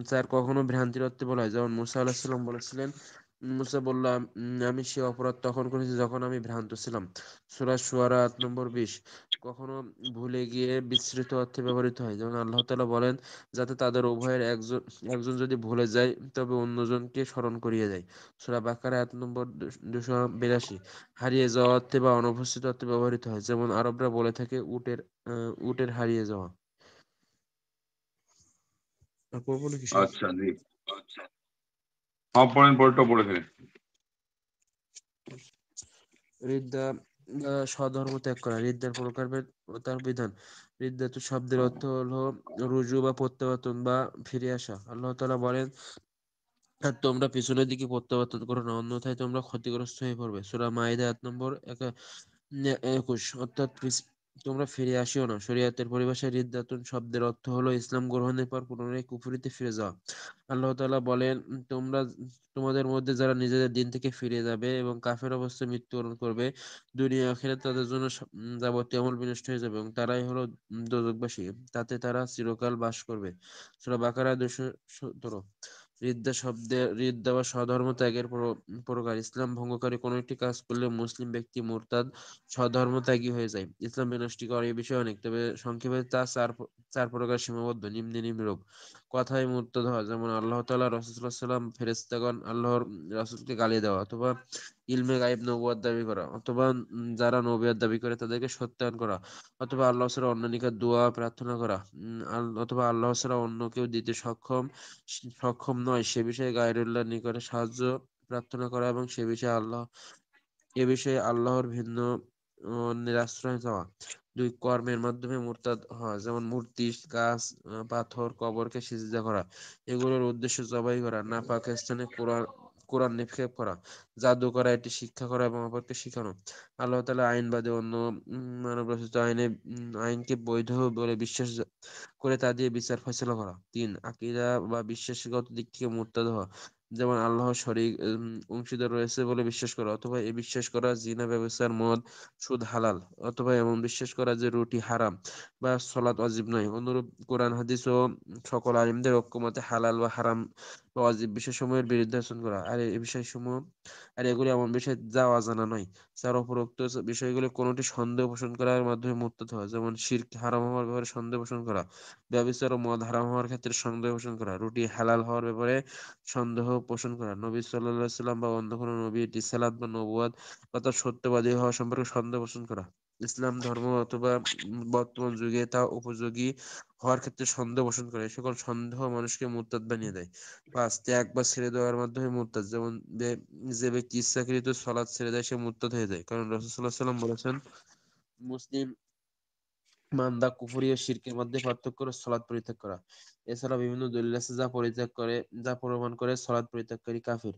স্যার কখনো ভ্রান্তির অর্থে বলা হয়, যেমন মুসা আলাহিসাল্লাম বলেছিলেন, মুসা বললাম, আমি সে অপরাধ তখন করেছি যখন আমি ভ্রান্ত ছিলাম। সূরা শুআরা 8 নম্বর 20। কখনো ভুলে গিয়ে বিস্তৃত অর্থে ব্যবহৃত হয়, যেমন আল্লাহ তাআলা বলেন, যাতে তাদের উভয়ের একজন একজন যদি ভুলে যায় তবে অন্যজনকে স্মরণ করিয়ে দেয়। সূরা বাকারা 282। হারিয়ে যাওয়া অর্থে বা অনুপস্থিত অর্থে ব্যবহৃত হয়, যেমন আরবরা বলে থাকে উটের হারিয়ে যাওয়া। আর পড়বো নাকি স্যার? আচ্ছা জি, হ্যাঁ পড়েন, পরেরটা পড়ে ফেলেন। রিদ্দা স্বধর্ম ত্যাগ করা। রিদ্দার প্রকারভেদ ও তার বিধান। রিদ্দাতু শব্দের অর্থ হলো রুজু বা প্রত্যাবর্তন বা ফিরে আসা। আল্লাহ তাআলা বলেন, আর তোমরা পিছনের দিকে প্রত্যাবর্তন করো না, অন্যথায় তোমরা ক্ষতিগ্রস্ত হয়ে পড়বে। সূরা মাইদা 8 নম্বর 21। অর্থাৎ তোমরা ফিরে আসিও না। শরীয়তের পরিভাষায় রিদ্দাতুন শব্দের অর্থ হলো ইসলাম গ্রহণের পর পুনরায় কুফরিতে ফিরে যাওয়া। আল্লাহ তাআলা বলেন, তোমরা তোমাদের মধ্যে যারা নিজেদের দিন থেকে ফিরে যাবে এবং কাফের অবস্থায় মৃত্যুবরণ করবে, দুনিয়া আখিরাত তাদের জন্য যাবতীয় আমল বিনষ্ট হয়ে যাবে এবং তারাই হলো দোজখবাসী। তাতে তারা চিরকাল বাস করবে। সূরা বাকারা 217। রিদ্দা বা স্বধর্ম ত্যাগের প্রকার। ইসলাম ভঙ্গকারী কোনো একটি কাজ করলে মুসলিম ব্যক্তি মুরতাদ, স্বধর্ম ত্যাগী হয়ে যায়। ইসলাম বিনষ্টিকর এই বিষয়ে অনেক, তবে সংক্ষেপে তা চার প্রকার সীমাবদ্ধ। নিম্নরূপ: কথায় মুরতাদ হওয়া, যেমন আল্লাহ তাআলা, রাসূল সাল্লাল্লাহু আলাইহি ওয়াসাল্লাম, ফেরেশতাগণ, আল্লাহর রাসূলকে গালি দেওয়া, অথবা ইলমে গায়েব নবুয়ত দাবি করা, অথবা যারা নবুয়ত দাবি করে তাদেরকে সত্যায়ন করা, অথবা আল্লাহ ছাড়া অন্য নিকট দোয়া প্রার্থনা করা, অথবা আল্লাহ ছাড়া অন্য কেউ দিতে সক্ষম নয় সে বিষয়ে গায়রুল্লাহর নিকটে সাহায্য প্রার্থনা করা, এবং এ বিষয়ে আল্লাহর ভিন্ন অন্যের আশ্রয় চাওয়া। 2, কর্মের মাধ্যমে মুরতাদ হওয়া, যেমন মূর্তি, গাছ, পাথর, কবরকে সিজদা করা, এগুলোর উদ্দেশ্য জবাই করা, নাপাক স্থানে কোরআন নিক্ষেপ করা, জাদু করা, এটি শিক্ষা করা এবং অপরকে শিখানো, আল্লাহ তাআলা আইন বাদে অন্য মানব রচিত আইনকে বৈধ বলে বিশ্বাস করে তা দিয়ে বিচার ফয়সালা করা। 3, আকীদা বা বিশ্বাসগত দিক থেকে মুরতাদ হওয়া, যেমন আল্লাহর শরীক অংশীদার রয়েছে বলে বিশ্বাস করা, অথবা এ বিশ্বাস করা জিনা, ব্যভিচার, মদ, সুদ হালাল, অথবা এমন বিশ্বাস করা যে রুটি হারাম বা সলাত ওয়াজিব নয়। অনুরূপ কোরআন, হাদিস ও সকল আলিমদের ঐক্যমতে হালাল বা হারাম বা ওয়াজিব বিষয়সমূহের বিরুদ্ধে আচরণ করা। আর এগুলি এমন বিষয় যা অজানা নয়। যার উপরোক্ত বিষয়গুলি কোনটি সন্দেহ পোষণ করার মাধ্যমে মুর্তাদ হওয়া, যেমন শিরক হারাম হওয়ার ব্যাপারে সন্দেহ পোষণ করা, ব্যভিচার ও মদ হারাম হওয়ার ক্ষেত্রে সন্দেহ পোষণ করা, রুটি হালাল হওয়ার ব্যাপারে সন্দেহ পোষণ করা, নবী সাল্লাল্লাহু আলাইহি ওয়াসাল্লাম বা অন্য কোনো নবীর রিসালাত বা নবুয়ত বা তার সত্যবাদী হওয়া সম্পর্কে সন্দেহ পোষণ করা, ইসলাম ধর্ম অথবা বর্তমান যুগে তা উপযোগী হওয়ার ক্ষেত্রে সন্দেহ পোষণ করা। এই সকল সন্দেহ মানুষকে মুরতাদ বানিয়ে দেয়। 5, ত্যাগ বা ছেড়ে দেওয়ার মাধ্যমে মুরতাদ, যেমন যে ব্যক্তি ইচ্ছাকৃত সালাত ছেড়ে দেয় সে মুরতাদ হয়ে যায়, কারণ রাসূল সাল্লাল্লাহু আলাইহি ওয়াসাল্লাম বলেছেন, মুসলিম মান্দা কুফরি ও শিরকের মধ্যে পার্থক্য করে সালাত পরিত্যাগ করা। এছাড়া বিভিন্ন দলিল আছে যা প্রমাণ করে সালাত পরিত্যাগকারী কাফির।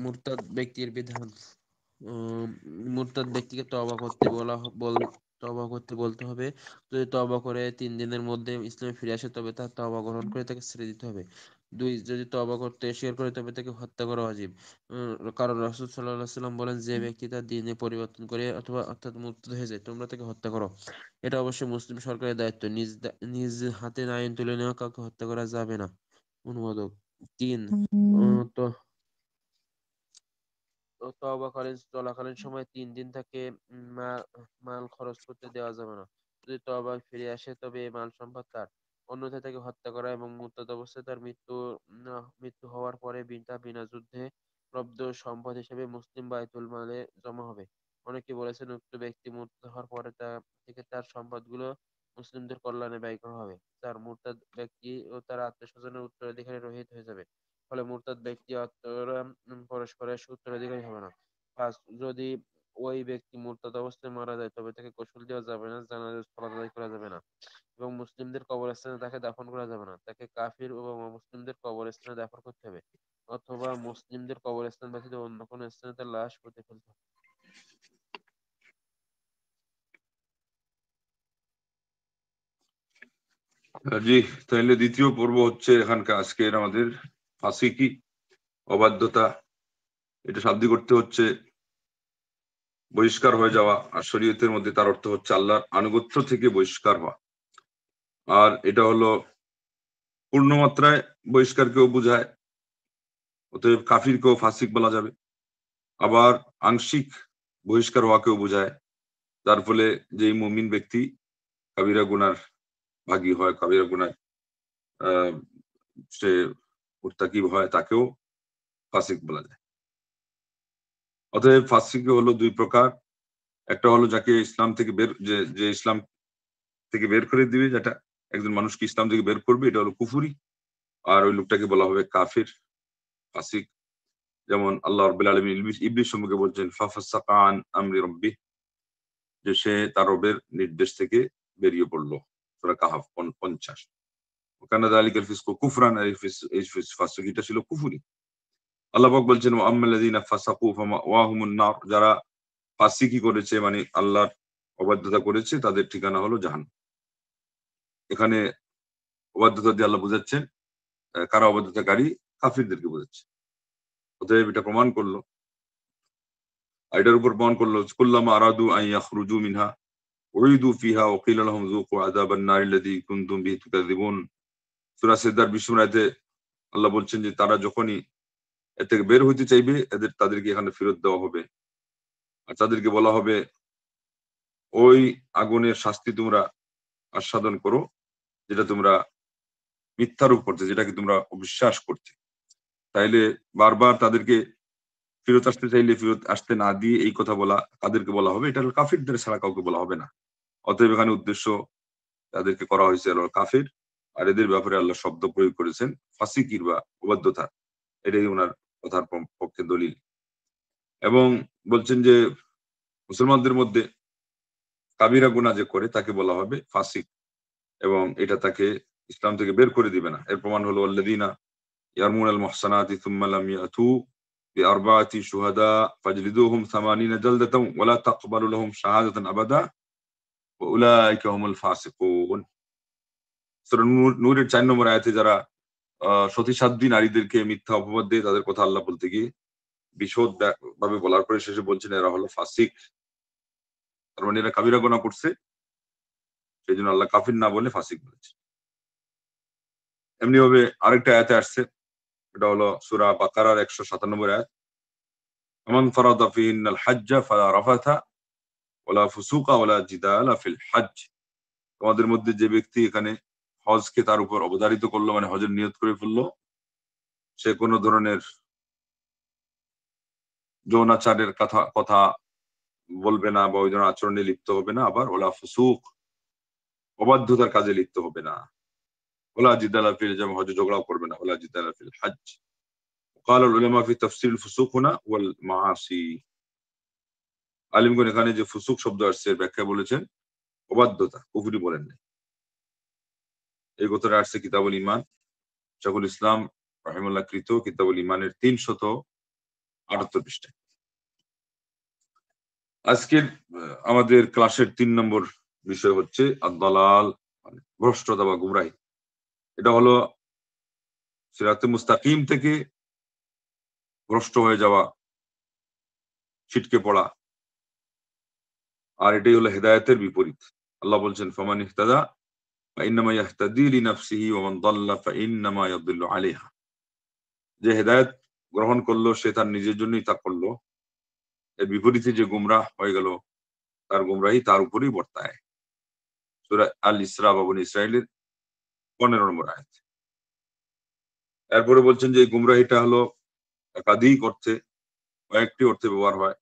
মুরতাদ ব্যক্তির বিধান। উম, মুরতাদ ব্যক্তিকে তওবা করতে বলতে হবে। যদি তওবা করে 3 দিনের মধ্যে ইসলামে ফিরে আসে তবে তার তওবা গ্রহণ করে তাকে ছেড়ে দিতে হবে। 2, যদি তওবা করতে অস্বীকার করে তবে তাকে হত্যা করা ওয়াজিব। কারণ রাসূল সাল্লাল্লাহু আলাইহি ওয়াসাল্লাম বলেন, যে ব্যক্তি তার দ্বীনে পরিবর্তন করে অর্থাৎ মুরতাদ হয়ে যায়, তোমরা তাকে হত্যা করো। এটা অবশ্যই মুসলিম সরকারের দায়িত্ব। নিজ হাতে আইন তুলে নেওয়া, কাউকে হত্যা করা যাবে না। অনুবাদক। 3, তো চলাকালীন সময় 3 দিন তাকে মাল খরচ করতে দেওয়া যাবে না। যদি তওবা ফিরে আসে তবে এই মাল সম্পদ তার। অন্যথায় তাকে হত্যা করা এবং মুরতাদ অবস্থায় তার মৃত্যু হওয়ার পরে বিনা যুদ্ধে প্রাপ্ত সম্পদ হিসেবে মুসলিম বায়তুল মালে জমা হবে। অনেকে বলেছেন, উক্ত ব্যক্তি মুরতাদ হওয়ার পরে থেকে তার সম্পদগুলো মুসলিমদের কল্যাণে ব্যয় করা হবে। মুরতাদ ব্যক্তি ও তার আত্মীয়স্বজনের উত্তরাধিকারী রহিত হয়ে যাবে। ফলে মুরতাদ ব্যক্তি আত্মীয়রা পরস্পরের উত্তরাধিকারী হবে না। 5, যদি ওই ব্যক্তি মুরতাদ অবস্থায় মারা যায় তবে তাকে গোসল দেওয়া যাবে না, জানাজার সালাত আদায় করা যাবে না এবং মুসলিমদের কবরস্থানে তাকে দাফন করা যাবে না। তাকে কাফির এবং অমুসলিমদের কবরস্থানে দাফন করতে হবে, অথবা মুসলিমদের কবরস্থান ব্যতীত অন্য কোনো স্থানে তার লাশ পুঁতে ফেলতে হবে। জি, তাহলে দ্বিতীয় পর্ব হচ্ছে এখানকার আজকের আমাদের ফাঁসি কি, অবাধ্যতা, এটা শাব্দিক করতে হচ্ছে বহিষ্কার হয়ে যাওয়া, আর শরীয়তের মধ্যে তার অর্থ হচ্ছে আল্লাহর আনুগত্য থেকে বহিষ্কার হওয়া। আর এটা হলো পূর্ণ মাত্রায় বহিষ্কারকেও বোঝায়, অতএব কাফিরকেও ফাসিক বলা যাবে। আবার আংশিক বহিষ্কার হওয়াকেও বোঝায়, যার ফলে যে মুমিন ব্যক্তি কাবিরা গুনার ভাগী হয়, কাবিরা গুনায় আহ সে মুর্তাকিব হয়, তাকেও ফাসিক বলা যায়। অতএব ফাসিক হলো দুই প্রকার। একটা হলো যাকে ইসলাম থেকে বের, যে ইসলাম থেকে বের করে দিবে, যেটা একজন মানুষকে ইসলাম থেকে বের করবে, এটা হলো কুফুরি। আর ওই লোকটাকে বলা হবে কাফির, ফাসিক। যেমন আল্লাহ রাব্বুল আলামিন ইবলিস সম্পর্কে বলছেন ফাফাসাকা আন আমরি রাব্বিহ, যে সে তার রবের নির্দেশ থেকে বেরিয়ে পড়লো। সূরা কাহাফ 50। ওয়াকানা যালিকাল ফিসকু কুফরান, এই ফাসিক এটা ছিল কুফরি। আল্লাহ পাক বলছেন ওয়া আম্মাল্লাযীনা ফাসাকু ফামাওয়াহুমুন নার, যারা ফাসিকি করেছে মানে আল্লাহর অবাধ্যতা করেছে, তাদের ঠিকানা হলো জাহান্নাম। এখানে অবাধ্যতা দিয়ে আল্লাহ বুঝাচ্ছেন কারা অবাধ্যতাকারী, কাফিরদেরকে বোঝাচ্ছে। অতএব এটা প্রমাণ করলো, এটার উপর প্রমাণ করলো কুল্লামা আরাদু আন ইয়াখরুজু মিনহা উইদু ফিহা ওয়া কিলা লাহুম যুকু আযাবান নারিল্লাযী কুনতুম বিহি তুকাযযিবুন। সূরা সিজদার 20 নম্বর আয়াতে আল্লাহ বলছেন যে তারা যখনই এর থেকে বের হইতে চাইবে, তাদেরকে এখানে ফেরত দেওয়া হবে। আর তাদেরকে বলা হবে ওই আগুনের শাস্তি তোমরা আস্বাদন করো, যেটা তোমরা মিথ্যারোপ করতে, যেটাকে তোমরা অবিশ্বাস করতে। তাইলে বারবার তাদেরকে ফেরত আসতে চাইলে ফেরত আসতে না দিয়ে এই কথা বলা, তাদেরকে বলা হবে এটা হলো কাফিরদের ছাড়া কাউকে বলা হবে না। অতএব এখানে উদ্দেশ্য তাদেরকে করা হয়েছে হলো কাফির, আর এদের ব্যাপারে আল্লাহ শব্দ প্রয়োগ করেছেন ফাসিকির বা অবাধ্যতা। এটাই ওনার কথার পক্ষে দলিল। এবং বলছেন যে মুসলমানদের মধ্যে কাবিরা গুনাহ যে করে তাকে বলা হবে ফাসিক, এবং এটা তাকে ইসলাম থেকে বের করে দিবে না। এর প্রমাণ হলো আল্লাযীনা ইয়ারমুনাল মুহসানাতি সুম্মা লাম ইয়াতু বিআরবাআতি শুহাদা ফাজলিদুহুম 80 জালদাতান ওয়া লা তাকবালু লাহুম শাহাদাতান আবাদা ওয়া উলাইকা হুমুল ফাসিকুন। সূরা নূরের 4 নম্বর আয়াতে যারা সতী সাধ্বী নারীদেরকে মিথ্যা অপবাদ দেয়, তাদের কথা আল্লাহ বলতে গিয়ে বিশদ ভাবে বলার পরে শেষে বলছেন এরা হলো ফাসিক। তার মানে এরা কাবিরা গুনাহ করছে, সেজন্য আল্লাহ কাফির না বলে ফাসিক বলেছে। এমনি ভাবে আরেকটা আয়াতে আসছে, এটা হলো সূরা বাকারার 197 আয়াত, মান ফারাদা ফিহিন্নাল হাজ্জা ফালা রাফাথা ওয়ালা ফুসুকা ওয়ালা জিদালা ফিল হজ্জ। তোমাদের মধ্যে যে ব্যক্তি এখানে হজকে তার উপর অবধারিত করলো, মানে হজের নিয়ত করে ফেললো, সে কোনো ধরনের যৌনাচারের কথা বলবে না বা ওই ধরনের আচরণে লিপ্ত হবে না। আবার ওলা ফুসুক, অবাধ্যতার কাজে লিপ্ত হবে না। ওলা জিদালা ফিল, যেমন হজে ঝগড়াও করবে না। OLA জিদালা feel হজ্জ। قال العلماء في تفسير الفسوق هنا والمعاصي। আলিমগণ এখানে যে ফুসুক শব্দ আসছে এর ব্যাখ্যা বলেছেন অবাধ্যতা, কুফরি বলেন নাই। এই কথাটা আসছে কিতাবুল ঈমান, শাইখুল ইসলাম রাহিমাহুল্লাহ কৃত কিতাবুল ঈমানের 378 পৃষ্ঠায়। আজকের আমাদের ক্লাসের 3 নম্বর বিষয় হচ্ছে আদ-দালাল, মানে ভ্রষ্টতা বা গুমরাহি। এটা হলো সিরাতে মুস্তাকিম থেকে ভ্রষ্ট হয়ে যাওয়া, ছিটকে পড়া। আর এটাই হলো হেদায়েতের বিপরীত। আল্লাহ বলছেন ফামান ইহতাদা ফাইন্নামা ইয়াহতাদি লিনাফসিহি ওয়া মান দাল্লা ফাইন্নামা ইয়াদিল্লু আলাইহা। যে হেদায়েত গ্রহণ করলো সে তার নিজের জন্যই তা করলো, এর বিপরীতে যে গুমরাহ হয়ে গেল তার গুমরাহি তার উপরেই বর্তায়। সূরা আল ইসরা বা বনী ইসরাঈলের 15 নম্বর আয়াত। এরপরে বলছেন যে এই গুমরাহিটা হলো একাধিক অর্থে, কয়েকটি অর্থে ব্যবহার হয়।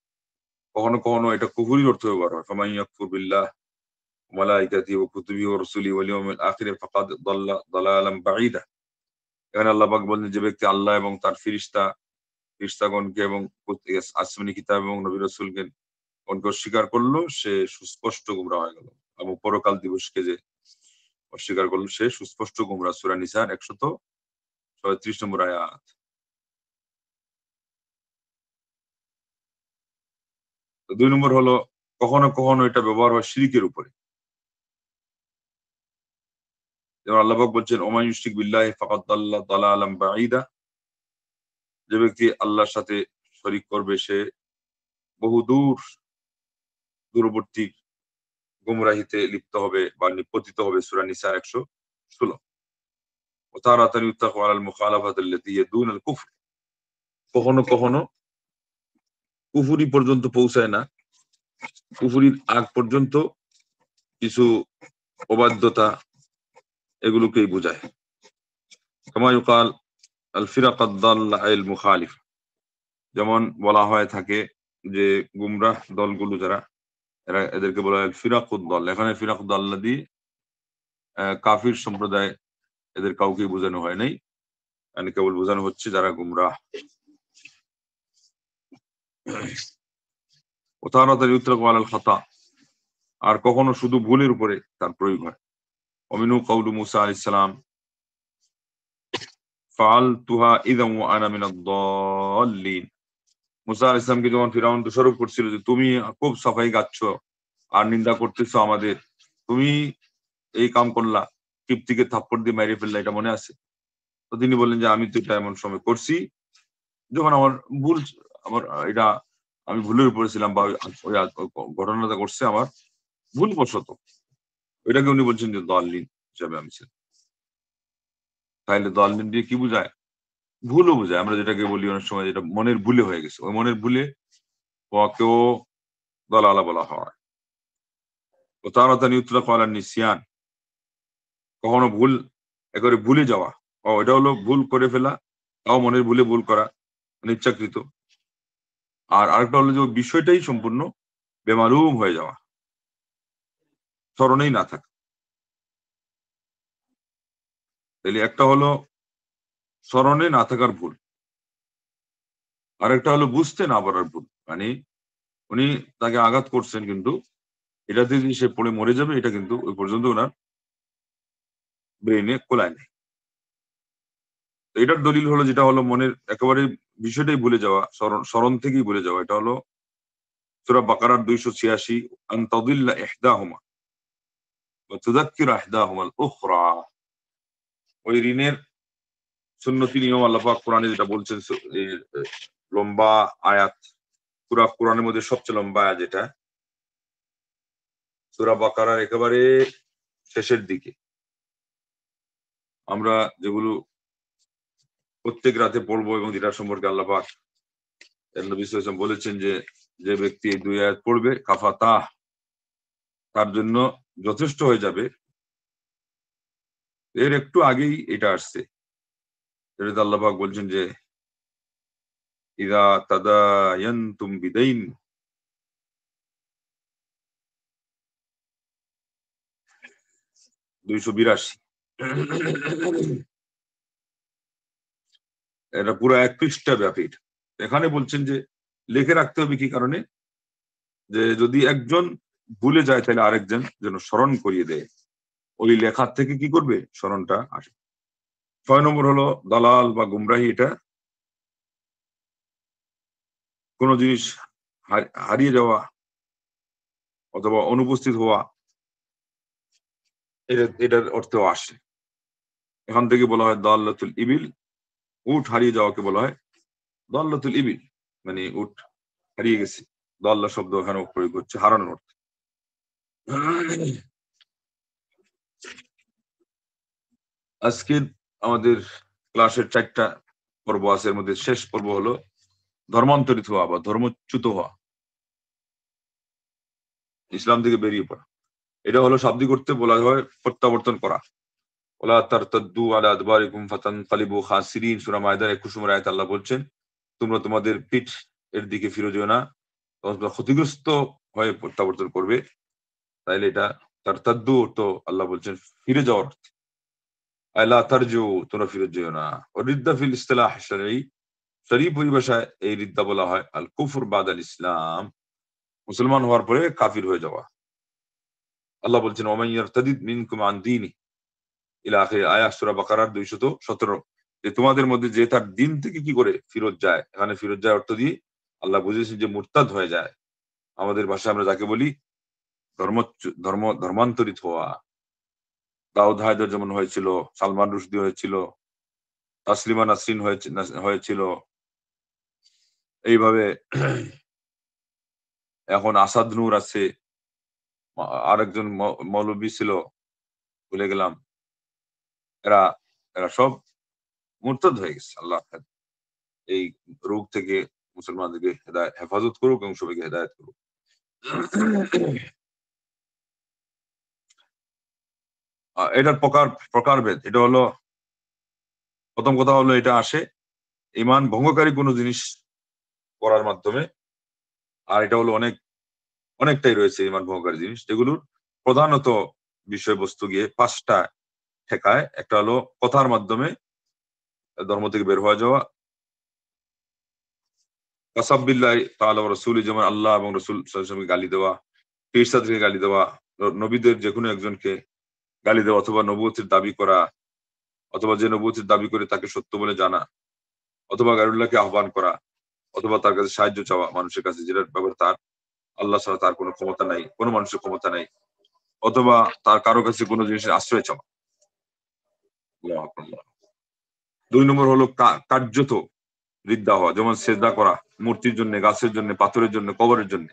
কখনো কখনো এটা কুফরির অর্থে ব্যবহার হয়। ফামান ইয়াকফুর বিল্লাহ ওয়া মালাইকাতিহি ওয়া কুতুবিহি ওয়া রাসূলিহি ওয়াল ইয়াউমিল আখির ফাকাদ দাল্লা দালালাম বাঈদা। এখানে আল্লাহ পাক বলেন যে ব্যক্তি আল্লাহ এবং তার ফেরেশতাগণকে এবং আসমানী কিতাব এবং নবী রাসূলকে অস্বীকার করলো, সে সুস্পষ্ট গুমরাহ হয়ে গেল। এবং পরকাল দিবসকে যে অস্বীকার করলো সে সুস্পষ্ট গুমরাহ। সূরা নিসার 136 নম্বর আয়াত। তো 2 নম্বর হলো কখনো কখনো এটা ব্যবহার হয় শিরকের উপরে। যেমন আল্লাহ পাক বলছেন ওমান ইউশরিক বিল্লাহি ফাকাদ দাল্লা দালালাম বাঈদা। যে ব্যক্তি আল্লাহর সাথে শরীক করবে সে বহু দূরবর্তী গুমরাহিতে লিপ্ত হবে বা পতিত হবে। সূরা নিসা 116। وتارة يطلق على المخالفة التي هي دون الكفر। কখনো কখনো কুফরি পর্যন্ত পৌঁছায় না, কুফরির আগ পর্যন্ত কিছু অবাধ্যতা এগুলোকেই বোঝায়। কামা ইউকাল আল ফিরাক আদ-দাল্লা আল মুখালিফ, যেমন বলা হয়ে থাকে যে গুমরাহ দলগুলো যারা, এদেরকে বলা হয় ফিরাকুদ দল। এখানে ফিরাকুদ দল্লা দিয়ে কাফির সম্প্রদায় এদের কাউকে বোঝানো হয় নাই, মানে কেবল বোঝানো হচ্ছে যারা গুমরাহ। ও তারাতার ইউতরাকু আলাল খাতা, আর কখনো শুধু ভুলের উপরে তার প্রয়োগ হয়। অমিনু কাউলু মুসা আলাইহিস সালাম ফাআলতুহা ইযা ওয়া আনা মিনাদ দাল্লিন। মুসা আলাইহিস সালামকে যখন ফিরাউন দোষারোপ করছিল যে তুমি খুব সাফাই গাচ্ছ আর নিন্দা করতেছো আমাদের, তুমি এই কাম করলা, কিপ্তিকে থাপ্পড় দিয়ে মেরে ফেললা, এটা মনে আছে? তো তিনি বললেন যে আমি তো এটা এমন সময় করছি যখন আমার ভুল, আমার এটা আমি ভুলের উপরে ছিলাম, বা ওই ঘটনাটা করছে আমার ভুল বশত। এটাকে উনি বলছেন যে দাল্লিন হিসাবে আমি ছিলাম। তাইলে দাল্লিন দিয়ে কি বোঝায়? ভুলও বোঝায়। আমরা যেটাকে বলি অনেক সময় যেটা মনের ভুলে হয়ে গেছে, ওই মনের ভুলে ওকেও দলালা বলা হয়। ও তারাতানি ইউতলাকু আলা নিসিয়ান, কখনো ভুল একেবারে ভুলে যাওয়া, এটা হলো ভুল করে ফেলা, তাও মনের ভুলে ভুল করা, ইচ্ছাকৃত। আর আরেকটা হলো যে ওই বিষয়টাই সম্পূর্ণ বেমালুম হয়ে যাওয়া, স্মরণেই না থাকা। তাহলে একটা হলো স্মরণে না থাকার ভুল, আরেকটা হলো বুঝতে না পারার ভুল। মানে উনি তাকে আঘাত করছেন, কিন্তু এটাতে যে সে পড়ে মরে যাবে এটা কিন্তু ওই পর্যন্ত ওনার ব্রেইনে কোলায় নেই। তো এটার দলিল হলো যেটা হলো মনের একেবারে বিষয়টাই ভুলে যাওয়া, স্মরণ থেকেই ভুলে যাওয়া। এটা হলো সূরা বাকারার 286, আন তাদিল্লা ইহদাহুমা ওয়া তুযাক্কিরা ইহদাহুমাল উখরা। ওই ঋণের সুন্নতি নিয়ম আল্লাহ পাক কোরআনে যেটা বলছেন, লম্বা আয়াত, পুরা কোরআনের মধ্যে সবচেয়ে লম্বা আয়াত যেটা সূরা বাকারার একেবারে শেষের দিকে, আমরা যেগুলো প্রত্যেক রাতে পড়বো এবং যেটা সম্পর্কে আল্লাহ পাক এর নবী সাল্লাল্লাহু আলাইহি ওয়াসাল্লাম বলেছেন যে যে ব্যক্তি এই দুই আয়াত পড়বে কাফাতাহ, তার জন্য যথেষ্ট হয়ে যাবে। এর একটু আগেই এটা আসছে, এটাতে আল্লাহ পাক বলছেন যে ইযা তাদায়ানতুম বিদাইন, 282, এটা পুরো 1 পৃষ্ঠা ব্যাপী। এখানে বলছেন যে লিখে রাখতে হবে কি কারণে? যে যদি একজন ভুলে যায় তাহলে আরেকজন যেন স্মরণ করিয়ে দেয়, ওই লেখার থেকে কি করবে? স্মরণটা আসবে। 6 নম্বর হলো দালাল বা গুমরাহি, এটা কোন জিনিস হারিয়ে যাওয়া অথবা অনুপস্থিত হওয়া, এটার অর্থেও আসে। এখান থেকে বলা হয় দাল্লাতুল ইবিল, উট হারিয়ে যাওয়াকে বলা হয় দাল্লাতুল ইবিল, মানে উট হারিয়ে গেছে। দাল্লা শব্দ এখানে প্রয়োগ হচ্ছে হারানোর অর্থে। আজকে আমাদের ক্লাসের 4টা পর্ব আছে, এর মধ্যে শেষ পর্ব হলো ধর্মান্তরিত হওয়া বা ধর্মচ্যুত হওয়া, ইসলাম থেকে বেরিয়ে পড়া। এটা হলো শাব্দিক অর্থে বলা হয় প্রত্যাবর্তন করা। ওলা তারতাদ্দু আলা আদবারিকুম ফাতানকালিবু খাসিরিন, সূরা মায়দার 21 নম্বর আয়াতে আল্লাহ বলছেন তোমরা তোমাদের পিঠ এর দিকে ফিরে যেও না, তোমরা ক্ষতিগ্রস্ত হয়ে প্রত্যাবর্তন করবে। তাইলে এটা তারতাদ্দু তো আল্লাহ বলছেন ফিরে যাওয়ার অর্থে, আলা তারজু তোমরা ফিরে যেও না। রিদ্দা ফিল ইসতিলাহ শারঈ, শরীফ পরিভাষায় এই রিদ্দা বলা হয় আল কুফর বাদাল ইসলাম, মুসলমান হওয়ার পরে কাফির হয়ে যাওয়া। আল্লাহ বলছেন ওমান ইয়ারতাদিদ মিনকুম আন দীনি ইলা আখির আয়াত, সূরা বাকারার 217, যে তোমাদের মধ্যে যে তার দিন থেকে কি করে ফিরত যায়। এখানে ফিরত যায় অর্থ দিয়ে আল্লাহ বুঝিয়েছেন যে মুরতাদ হয়ে যায়। আমাদের ভাষায় আমরা যাকে বলি ধর্মান্তরিত হওয়া। দাউদ হায়দার যেমন হয়েছিল, সালমান রুশদি হয়েছিল, তাসলিমা নাসরিন হয়েছিল, এইভাবে এখন আসাদ নূর আছে, আরেকজন মৌলবী ছিল, ভুলে গেলাম। এরা এরা সব মুরতাদ হয়ে গেছে। আল্লাহ এই রোগ থেকে মুসলমানদেরকে হেফাজত করুক এবং সবাইকে হেদায়েত করুক। এটার প্রকারভেদ, এটা হলো, প্রথম কথা হলো এটা আসে ঈমান ভঙ্গকারী কোনো জিনিস করার মাধ্যমে, আর এটা হলো অনেকটাই রয়েছে ঈমান ভঙ্গকারী জিনিস, যেগুলোর প্রধানত বিষয়বস্তু গিয়ে 5টা ঠেকায়। একটা হলো কথার মাধ্যমে ধর্ম থেকে বের হয়ে যাওয়া, কাসাব্বিল্লাহ তাআলা ওয়া রাসূলি, যেমন আল্লাহ এবং রাসূল সাল্লাল্লাহু আলাইহি ওয়াসাল্লামকে গালি দেওয়া, পীরসাদকে গালি দেওয়া, নবীদের যে কোনো একজনকে গালি দেওয়া, অথবা নবুয়তের দাবি করা, অথবা যে নবুয়তের দাবি করে তাকে সত্য বলে জানা, অথবা গায়রুল্লাহকে আহ্বান করা, অথবা তার কাছে সাহায্য চাওয়া মানুষের কাছে, যেটার ব্যাপারে তার আল্লাহ ছাড়া তার কোনো ক্ষমতা নাই, কোনো মানুষের ক্ষমতা নাই, অথবা তার কারো কাছে কোনো জিনিসের আশ্রয় চাওয়া। আল্লাহু আকবার। 2 নম্বর হলো কার্যত রিদ্দা হওয়া, যেমন সেজদা করা মূর্তির জন্য, গাছের জন্য, পাথরের জন্য, কবরের জন্য,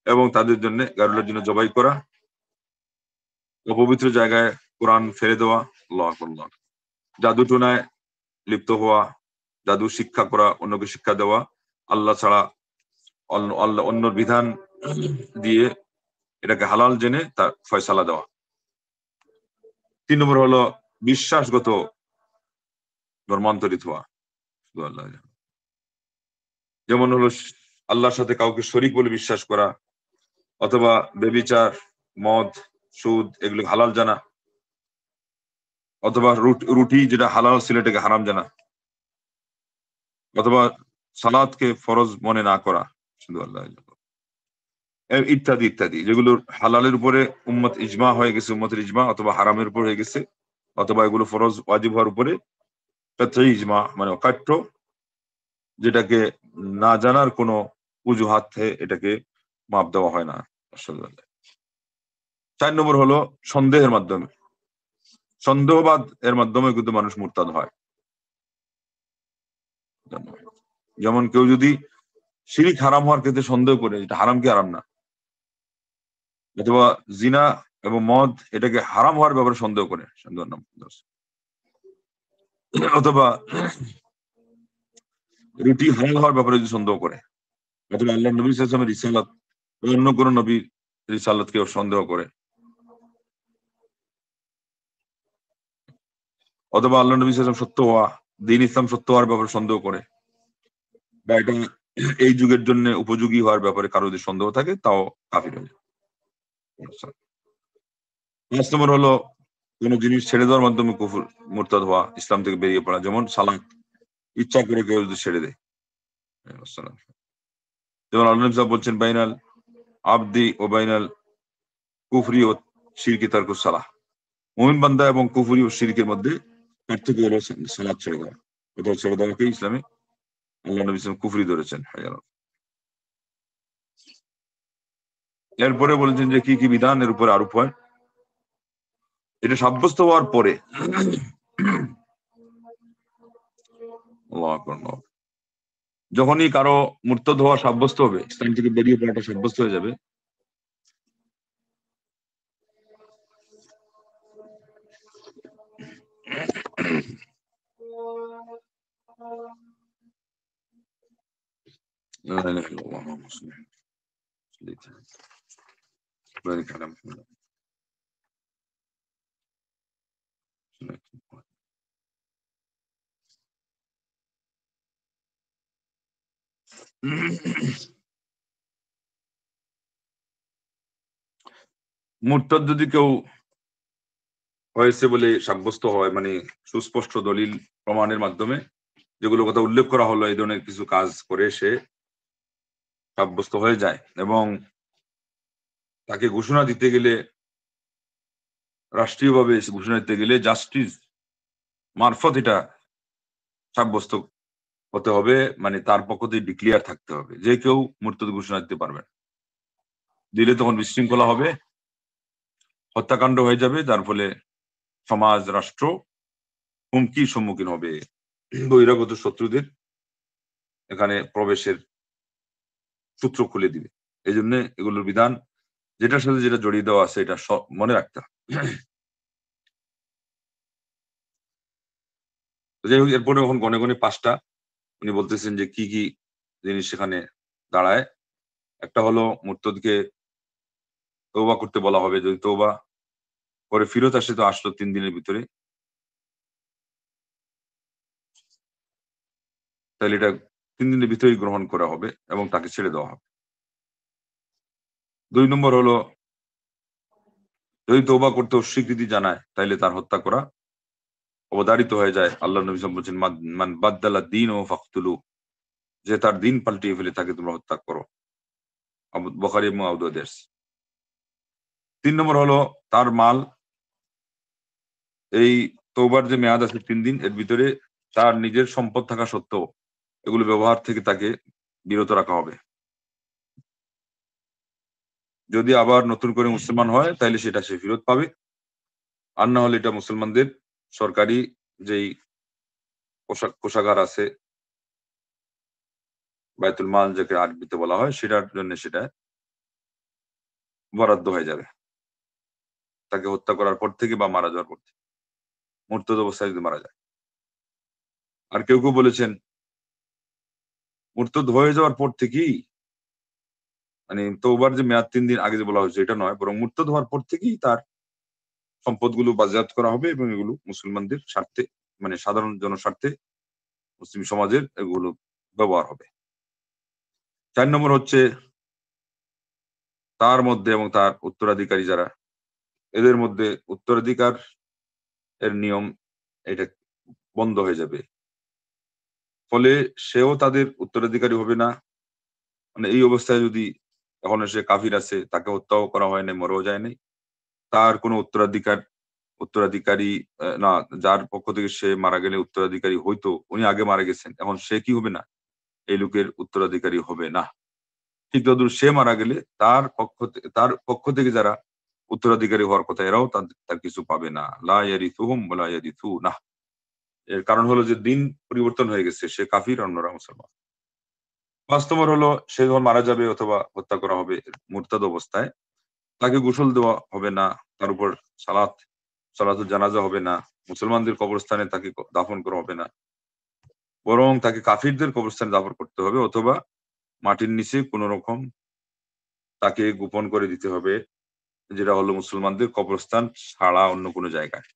এবং তাদের জন্য গায়রুল্লাহর জন্য জবাই করা, অপবিত্র জায়গায় কোরআন ফেলে দেওয়া। আল্লাহু আকবার। জাদু টোনায় লিপ্ত হওয়া, জাদু শিক্ষা করা, অন্যকে শিক্ষা দেওয়া, আল্লাহ ছাড়া অন্যর বিধান দিয়ে এটাকে হালাল জেনে তার ফয়সালা দেওয়া। 3 নম্বর হলো বিশ্বাসগত ধর্মান্তরিত হওয়া, শুধু আল্লাহ, যেমন হলো আল্লাহর সাথে কাউকে শরীক বলে বিশ্বাস করা, অথবা ব্যভিচার, মদ, সুদ এগুলো হালাল জানা, অথবা রুটি যেটা হালাল ছিল এটাকে হারাম জানা, অথবা সালাতকে ফরজ মনে না করা, শুধু আল্লাহ, ইত্যাদি ইত্যাদি, যেগুলোর হালালের উপরে উম্মত ইজমা হয়ে গেছে, উম্মতের ইজমা, অথবা হারামের উপর হয়ে গেছে, অথবা এগুলো ফরজ ওয়াজিব হওয়ার উপরে কাতঈ ইজমা, মানে অকাট্য, যেটাকে না জানার কোনো অজুহাত এটাকে মাপ দেওয়া হয় না। 4 নম্বর হলো সন্দেহের মাধ্যমে, সন্দেহবাদ এর মাধ্যমে কিন্তু মানুষ মুরতাদ হয়। যেমন কেউ যদি শিরিক হারাম হওয়ার ক্ষেত্রে সন্দেহ করে এটা হারাম কি হারাম না, অথবা জিনা এবং মদ এটাকে হারাম হওয়ার ব্যাপারে সন্দেহ করে, অথবা রুটি হালাল হওয়ার ব্যাপারে যদি সন্দেহ করে, অথবা আল্লাহ নবী সাল্লাল্লাহু আলাইহি ওয়াসাল্লামের রিসালাত, অন্য কোন নবীর রিসালাতকে সন্দেহ করে, অথবা আল্লাহ নবী সাল্লাল্লাহু আলাইহি ওয়াসাল্লাম সত্য হওয়া, দ্বীন ইসলাম সত্য হওয়ার ব্যাপারে সন্দেহ করে, বা এটা এই যুগের জন্য উপযোগী হওয়ার ব্যাপারে কারো যদি সন্দেহ থাকে, তাও কাফির হয়ে যায়। 5 নম্বর হলো কোন জিনিস ছেড়ে দেওয়ার মাধ্যমে কুফর, মুরতাদ হওয়া, ইসলাম থেকে বেরিয়ে পড়া, যেমন সালাত ইচ্ছা করে কেউ যদি ছেড়ে দেয়। যেমন আল্লাহ নবী বলছেন, বাইনাল আবদি ও বাইনাল কুফরি ও শিরকি তারকুস সালাহ, মুমিন বান্দা এবং কুফরি ও শিরকের মধ্যে পার্থক্য হলো সালাত ছেড়ে দেওয়া। এটা ছেড়ে দেওয়াকে ইসলামে আল্লাহ নবী কুফরি ধরেছেন। এরপরে বলেছেন যে কি কি বিধান এর উপরে আরোপ হয়, এটা সাব্যস্ত হওয়ার পরে যখনই কারো মুরতাদ হওয়া সাব্যস্ত হবে, ইসলাম থেকে বেরিয়ে পড়াটা সাব্যস্ত হয়ে যাবে, মুরতাদ যদি কেউ হয়েছে বলে সাব্যস্ত হয়, মানে সুস্পষ্ট দলিল প্রমাণের মাধ্যমে, যেগুলো কথা উল্লেখ করা হলো, এই ধরনের কিছু কাজ করে সে সাব্যস্ত হয়ে যায়, এবং তাকে ঘোষণা দিতে গেলে, রাষ্ট্রীয়ভাবে ঘোষণা দিতে গেলে জাস্টিস মারফত এটা সাব্যস্ত হতে হবে, মানে তার পক্ষ থেকে ডিক্লিয়ার থাকতে হবে যে কেউ মুরতাদ ঘোষণা দিতে পারবে না। দিলে তখন বিশৃঙ্খলা হবে, হত্যাকাণ্ড হয়ে যাবে, যার ফলে সমাজ, রাষ্ট্র হুমকির সম্মুখীন হবে, বহিরাগত শত্রুদের এখানে প্রবেশের সূত্র খুলে দিবে। এই জন্য এগুলোর বিধান যেটার সাথে যেটা জড়িয়ে দেওয়া আছে এটা মনে রাখতে হবে। যাই হোক, এরপরে এখন গনে গনে 5টা উনি বলতেছেন যে কি কি জিনিস সেখানে দাঁড়ায়। একটা হলো মুরতাদকে তওবা করতে বলা হবে। যদি তওবা করে ফিরত আসে তো আসলো 3 দিনের ভিতরে। তাহলে এটা 3 দিনের ভিতরেই গ্রহণ করা হবে এবং তাকে ছেড়ে দেওয়া হবে। 2 নম্বর হলো যদি তওবা করতে অস্বীকৃতি জানায় তাইলে তার হত্যা করা অবধারিত হয়ে যায়। আল্লাহর নবী সাল্লাল্লাহু আলাইহি ওয়াসাল্লাম বলছেন, মান বাদ্দালা দীনহু ফাকতুলু, যে তার দিন পাল্টিয়ে ফেলে তাকে তোমরা হত্যা করো। বুখারী এবং আবু দাউদের। 3 নম্বর হলো তার মাল, এই তওবার যে মেয়াদ আছে 3 দিন, এর ভিতরে তার নিজের সম্পদ থাকা সত্ত্বেও এগুলো ব্যবহার থেকে তাকে বিরত রাখা হবে। যদি আবার নতুন করে মুসলমান হয় তাইলে সেটা সে ফেরত পাবে। আর না হলে এটা মুসলমানদের সরকারি যেই কোষাগার আছে, বায়তুল মাল যাকে আরবিতে বলা হয়, সেটার জন্য সেটা বরাদ্দ হয়ে যাবে। তাকে হত্যা করার পর থেকে বা মারা যাওয়ার পর থেকে, মুরতাদ অবস্থায় যদি মারা যায়। আর কেউ কেউ বলেছেন মুরতাদ হয়ে যাওয়ার পর থেকেই, মানে তওবার যে মেয়াদ 3 দিন আগে যে বলা হয়েছে এটা নয়, বরং মুরতাদ হওয়ার পর থেকেই তার সম্পদগুলো বাজেয়াপ্ত করা হবে এবং এগুলো মুসলমানদের স্বার্থে, মানে সাধারণ জনস্বার্থে মুসলিম সমাজের এগুলো ব্যবহার হবে। 4 নম্বর হচ্ছে তার মধ্যে এবং তার উত্তরাধিকারী যারা, এদের মধ্যে উত্তরাধিকার এর নিয়ম এটা বন্ধ হয়ে যাবে। ফলে সেও তাদের উত্তরাধিকারী হবে না। মানে এই অবস্থায় যদি এখন সে কাফির আছে, তাকে হত্যাও করা হয় নাই, মরেও যায় নাই, তার কোনো উত্তরাধিকারী না, যার পক্ষ থেকে সে মারা গেলে উত্তরাধিকারী হইতো, উনি আগে মারা গেছেন, এখন সে কি হবে না, এই লোকের উত্তরাধিকারী হবে না। ঠিক তদ্রুপ সে মারা গেলে তার পক্ষ থেকে যারা উত্তরাধিকারী হওয়ার কথা, এরাও তার কিছু পাবে না। লা ইয়ারিথুহুম ওয়া লা ইয়ারিথুনাহ। এর কারণ হলো যে দিন পরিবর্তন হয়ে গেছে, সে কাফির, অন্যরা মুসলমান। ৫ নম্বর হলো সে যখন মারা যাবে অথবা হত্যা করা হবে মুরতাদ অবস্থায়, তাকে গোসল দেওয়া হবে না, তার উপর সালাতুল জানাজা হবে না, মুসলমানদের কবরস্থানে তাকে দাফন করা হবে না, বরং তাকে কাফিরদের কবরস্থানে দাফন করতে হবে, অথবা মাটির নিচে কোন রকম তাকে গোপন করে দিতে হবে, যেটা হলো মুসলমানদের কবরস্থান ছাড়া অন্য কোনো জায়গায়।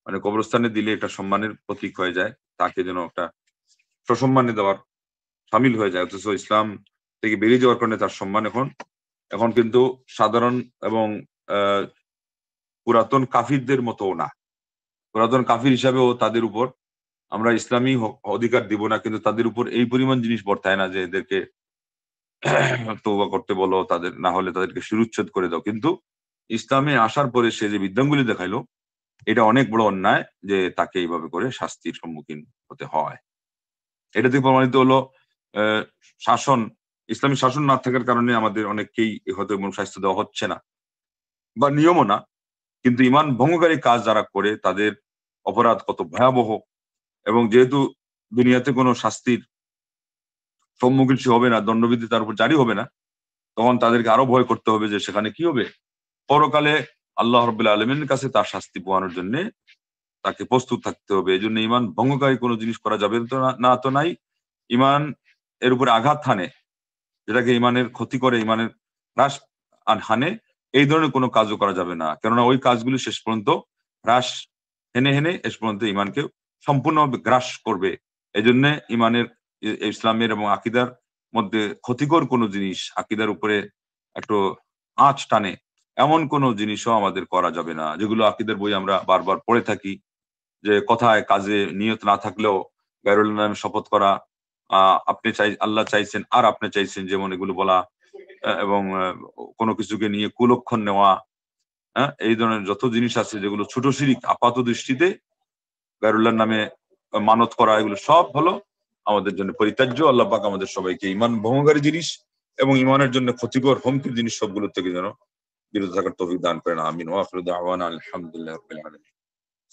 মানে কবরস্থানে দিলে এটা সম্মানের প্রতীক হয়ে যায়, তাকে যেন একটা সসম্মানে দেওয়ার শামিল হয়ে যায়। অথচ ইসলাম থেকে বেরিয়ে যাওয়ার কারণে তার সম্মান এখন কিন্তু সাধারণ এবং আহ পুরাতন কাফিরদের মতো না। পুরাতন কাফির হিসাবেও তাদের উপর আমরা ইসলামী অধিকার দিব না, কিন্তু তাদের উপর এই পরিমাণ জিনিস বর্তায় না যে এদেরকে তওবা করতে বলো, তাদের না হলে তাদেরকে শিরুচ্ছেদ করে দাও। কিন্তু ইসলামে আসার পরে সে যে বিদ্যঙ্গুলি দেখাইলো, এটা অনেক বড় অন্যায় যে তাকে এইভাবে করে শাস্তির সম্মুখীন হতে হয়। এটা থেকে প্রমাণিত হলো আহ, শাসন, ইসলামী শাসন না থাকার কারণে আমাদের অনেককেই হয়তো এমন শাস্তি দেওয়া হচ্ছে না বা নিয়মও না, কিন্তু ইমান ভঙ্গকারী কাজ যারা করে তাদের অপরাধ কত ভয়াবহ। এবং যেহেতু দুনিয়াতে কোনো শাস্তির সম্মুখীন সে হবে না, দণ্ডবিধি তার উপর জারি হবে না, তখন তাদেরকে আরো ভয় করতে হবে যে সেখানে কি হবে, পরকালে আল্লাহ রাব্বুল আলামিনের কাছে তার শাস্তি পাওয়ানোর জন্য তাকে প্রস্তুত থাকতে হবে। এই জন্য ইমান ভঙ্গকারী কোনো জিনিস করা যাবে তো না, তো নাই। ইমান এর উপরে আঘাত হানে, যেটাকে ইমানের ক্ষতি করে, ইমানের হ্রাস হানে, এই ধরনের কোনো কাজও করা যাবে না, কেননা ওই কাজগুলি শেষ পর্যন্ত হ্রাস হেনে হেনে শেষ পর্যন্ত ইমানকে সম্পূর্ণভাবে গ্রাস করবে। এই জন্য ইমানের, ইসলামের এবং আকিদার মধ্যে ক্ষতিকর কোনো জিনিস, আকিদার উপরে একটু আঁচ টানে এমন কোনো জিনিসও আমাদের করা যাবে না, যেগুলো আকিদার বই আমরা বারবার পড়ে থাকি, যে কথায় কাজে নিয়ত না থাকলেও গায়রুল্লাহ নামে শপথ করা, আপনি আল্লাহ চাইছেন আর আপনি চাইছেন, যেমন এগুলো বলা, এবং কোনো কিছুকে নিয়ে কুলক্ষণ নেওয়া, এই ধরনের যত জিনিস আছে যেগুলো ছোট শিরিক আপাত দৃষ্টিতে, গায়রুল্লাহর নামে মানত করা, এগুলো সব হলো আমাদের জন্য পরিত্যাজ্য। আল্লাহ পাক আমাদের সবাইকে ইমান ভঙ্গকারী জিনিস এবং ইমানের জন্য ক্ষতিকর হুমকির জিনিস সবগুলোর থেকে যেন বিরত থাকার তৌফিক দান করেন। আমিন। ওয়া আখিরু দাওয়ানা আলহামদুলিল্লাহি রাব্বিল আলামিন।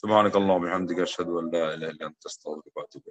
সুবহানাকাল্লাহু ওয়া বিহামদিকা আশহাদু আল্লা ইলাহা ইল্লা আনতা আস্তাগফিরুকা ওয়া আতুবু ইলাইক।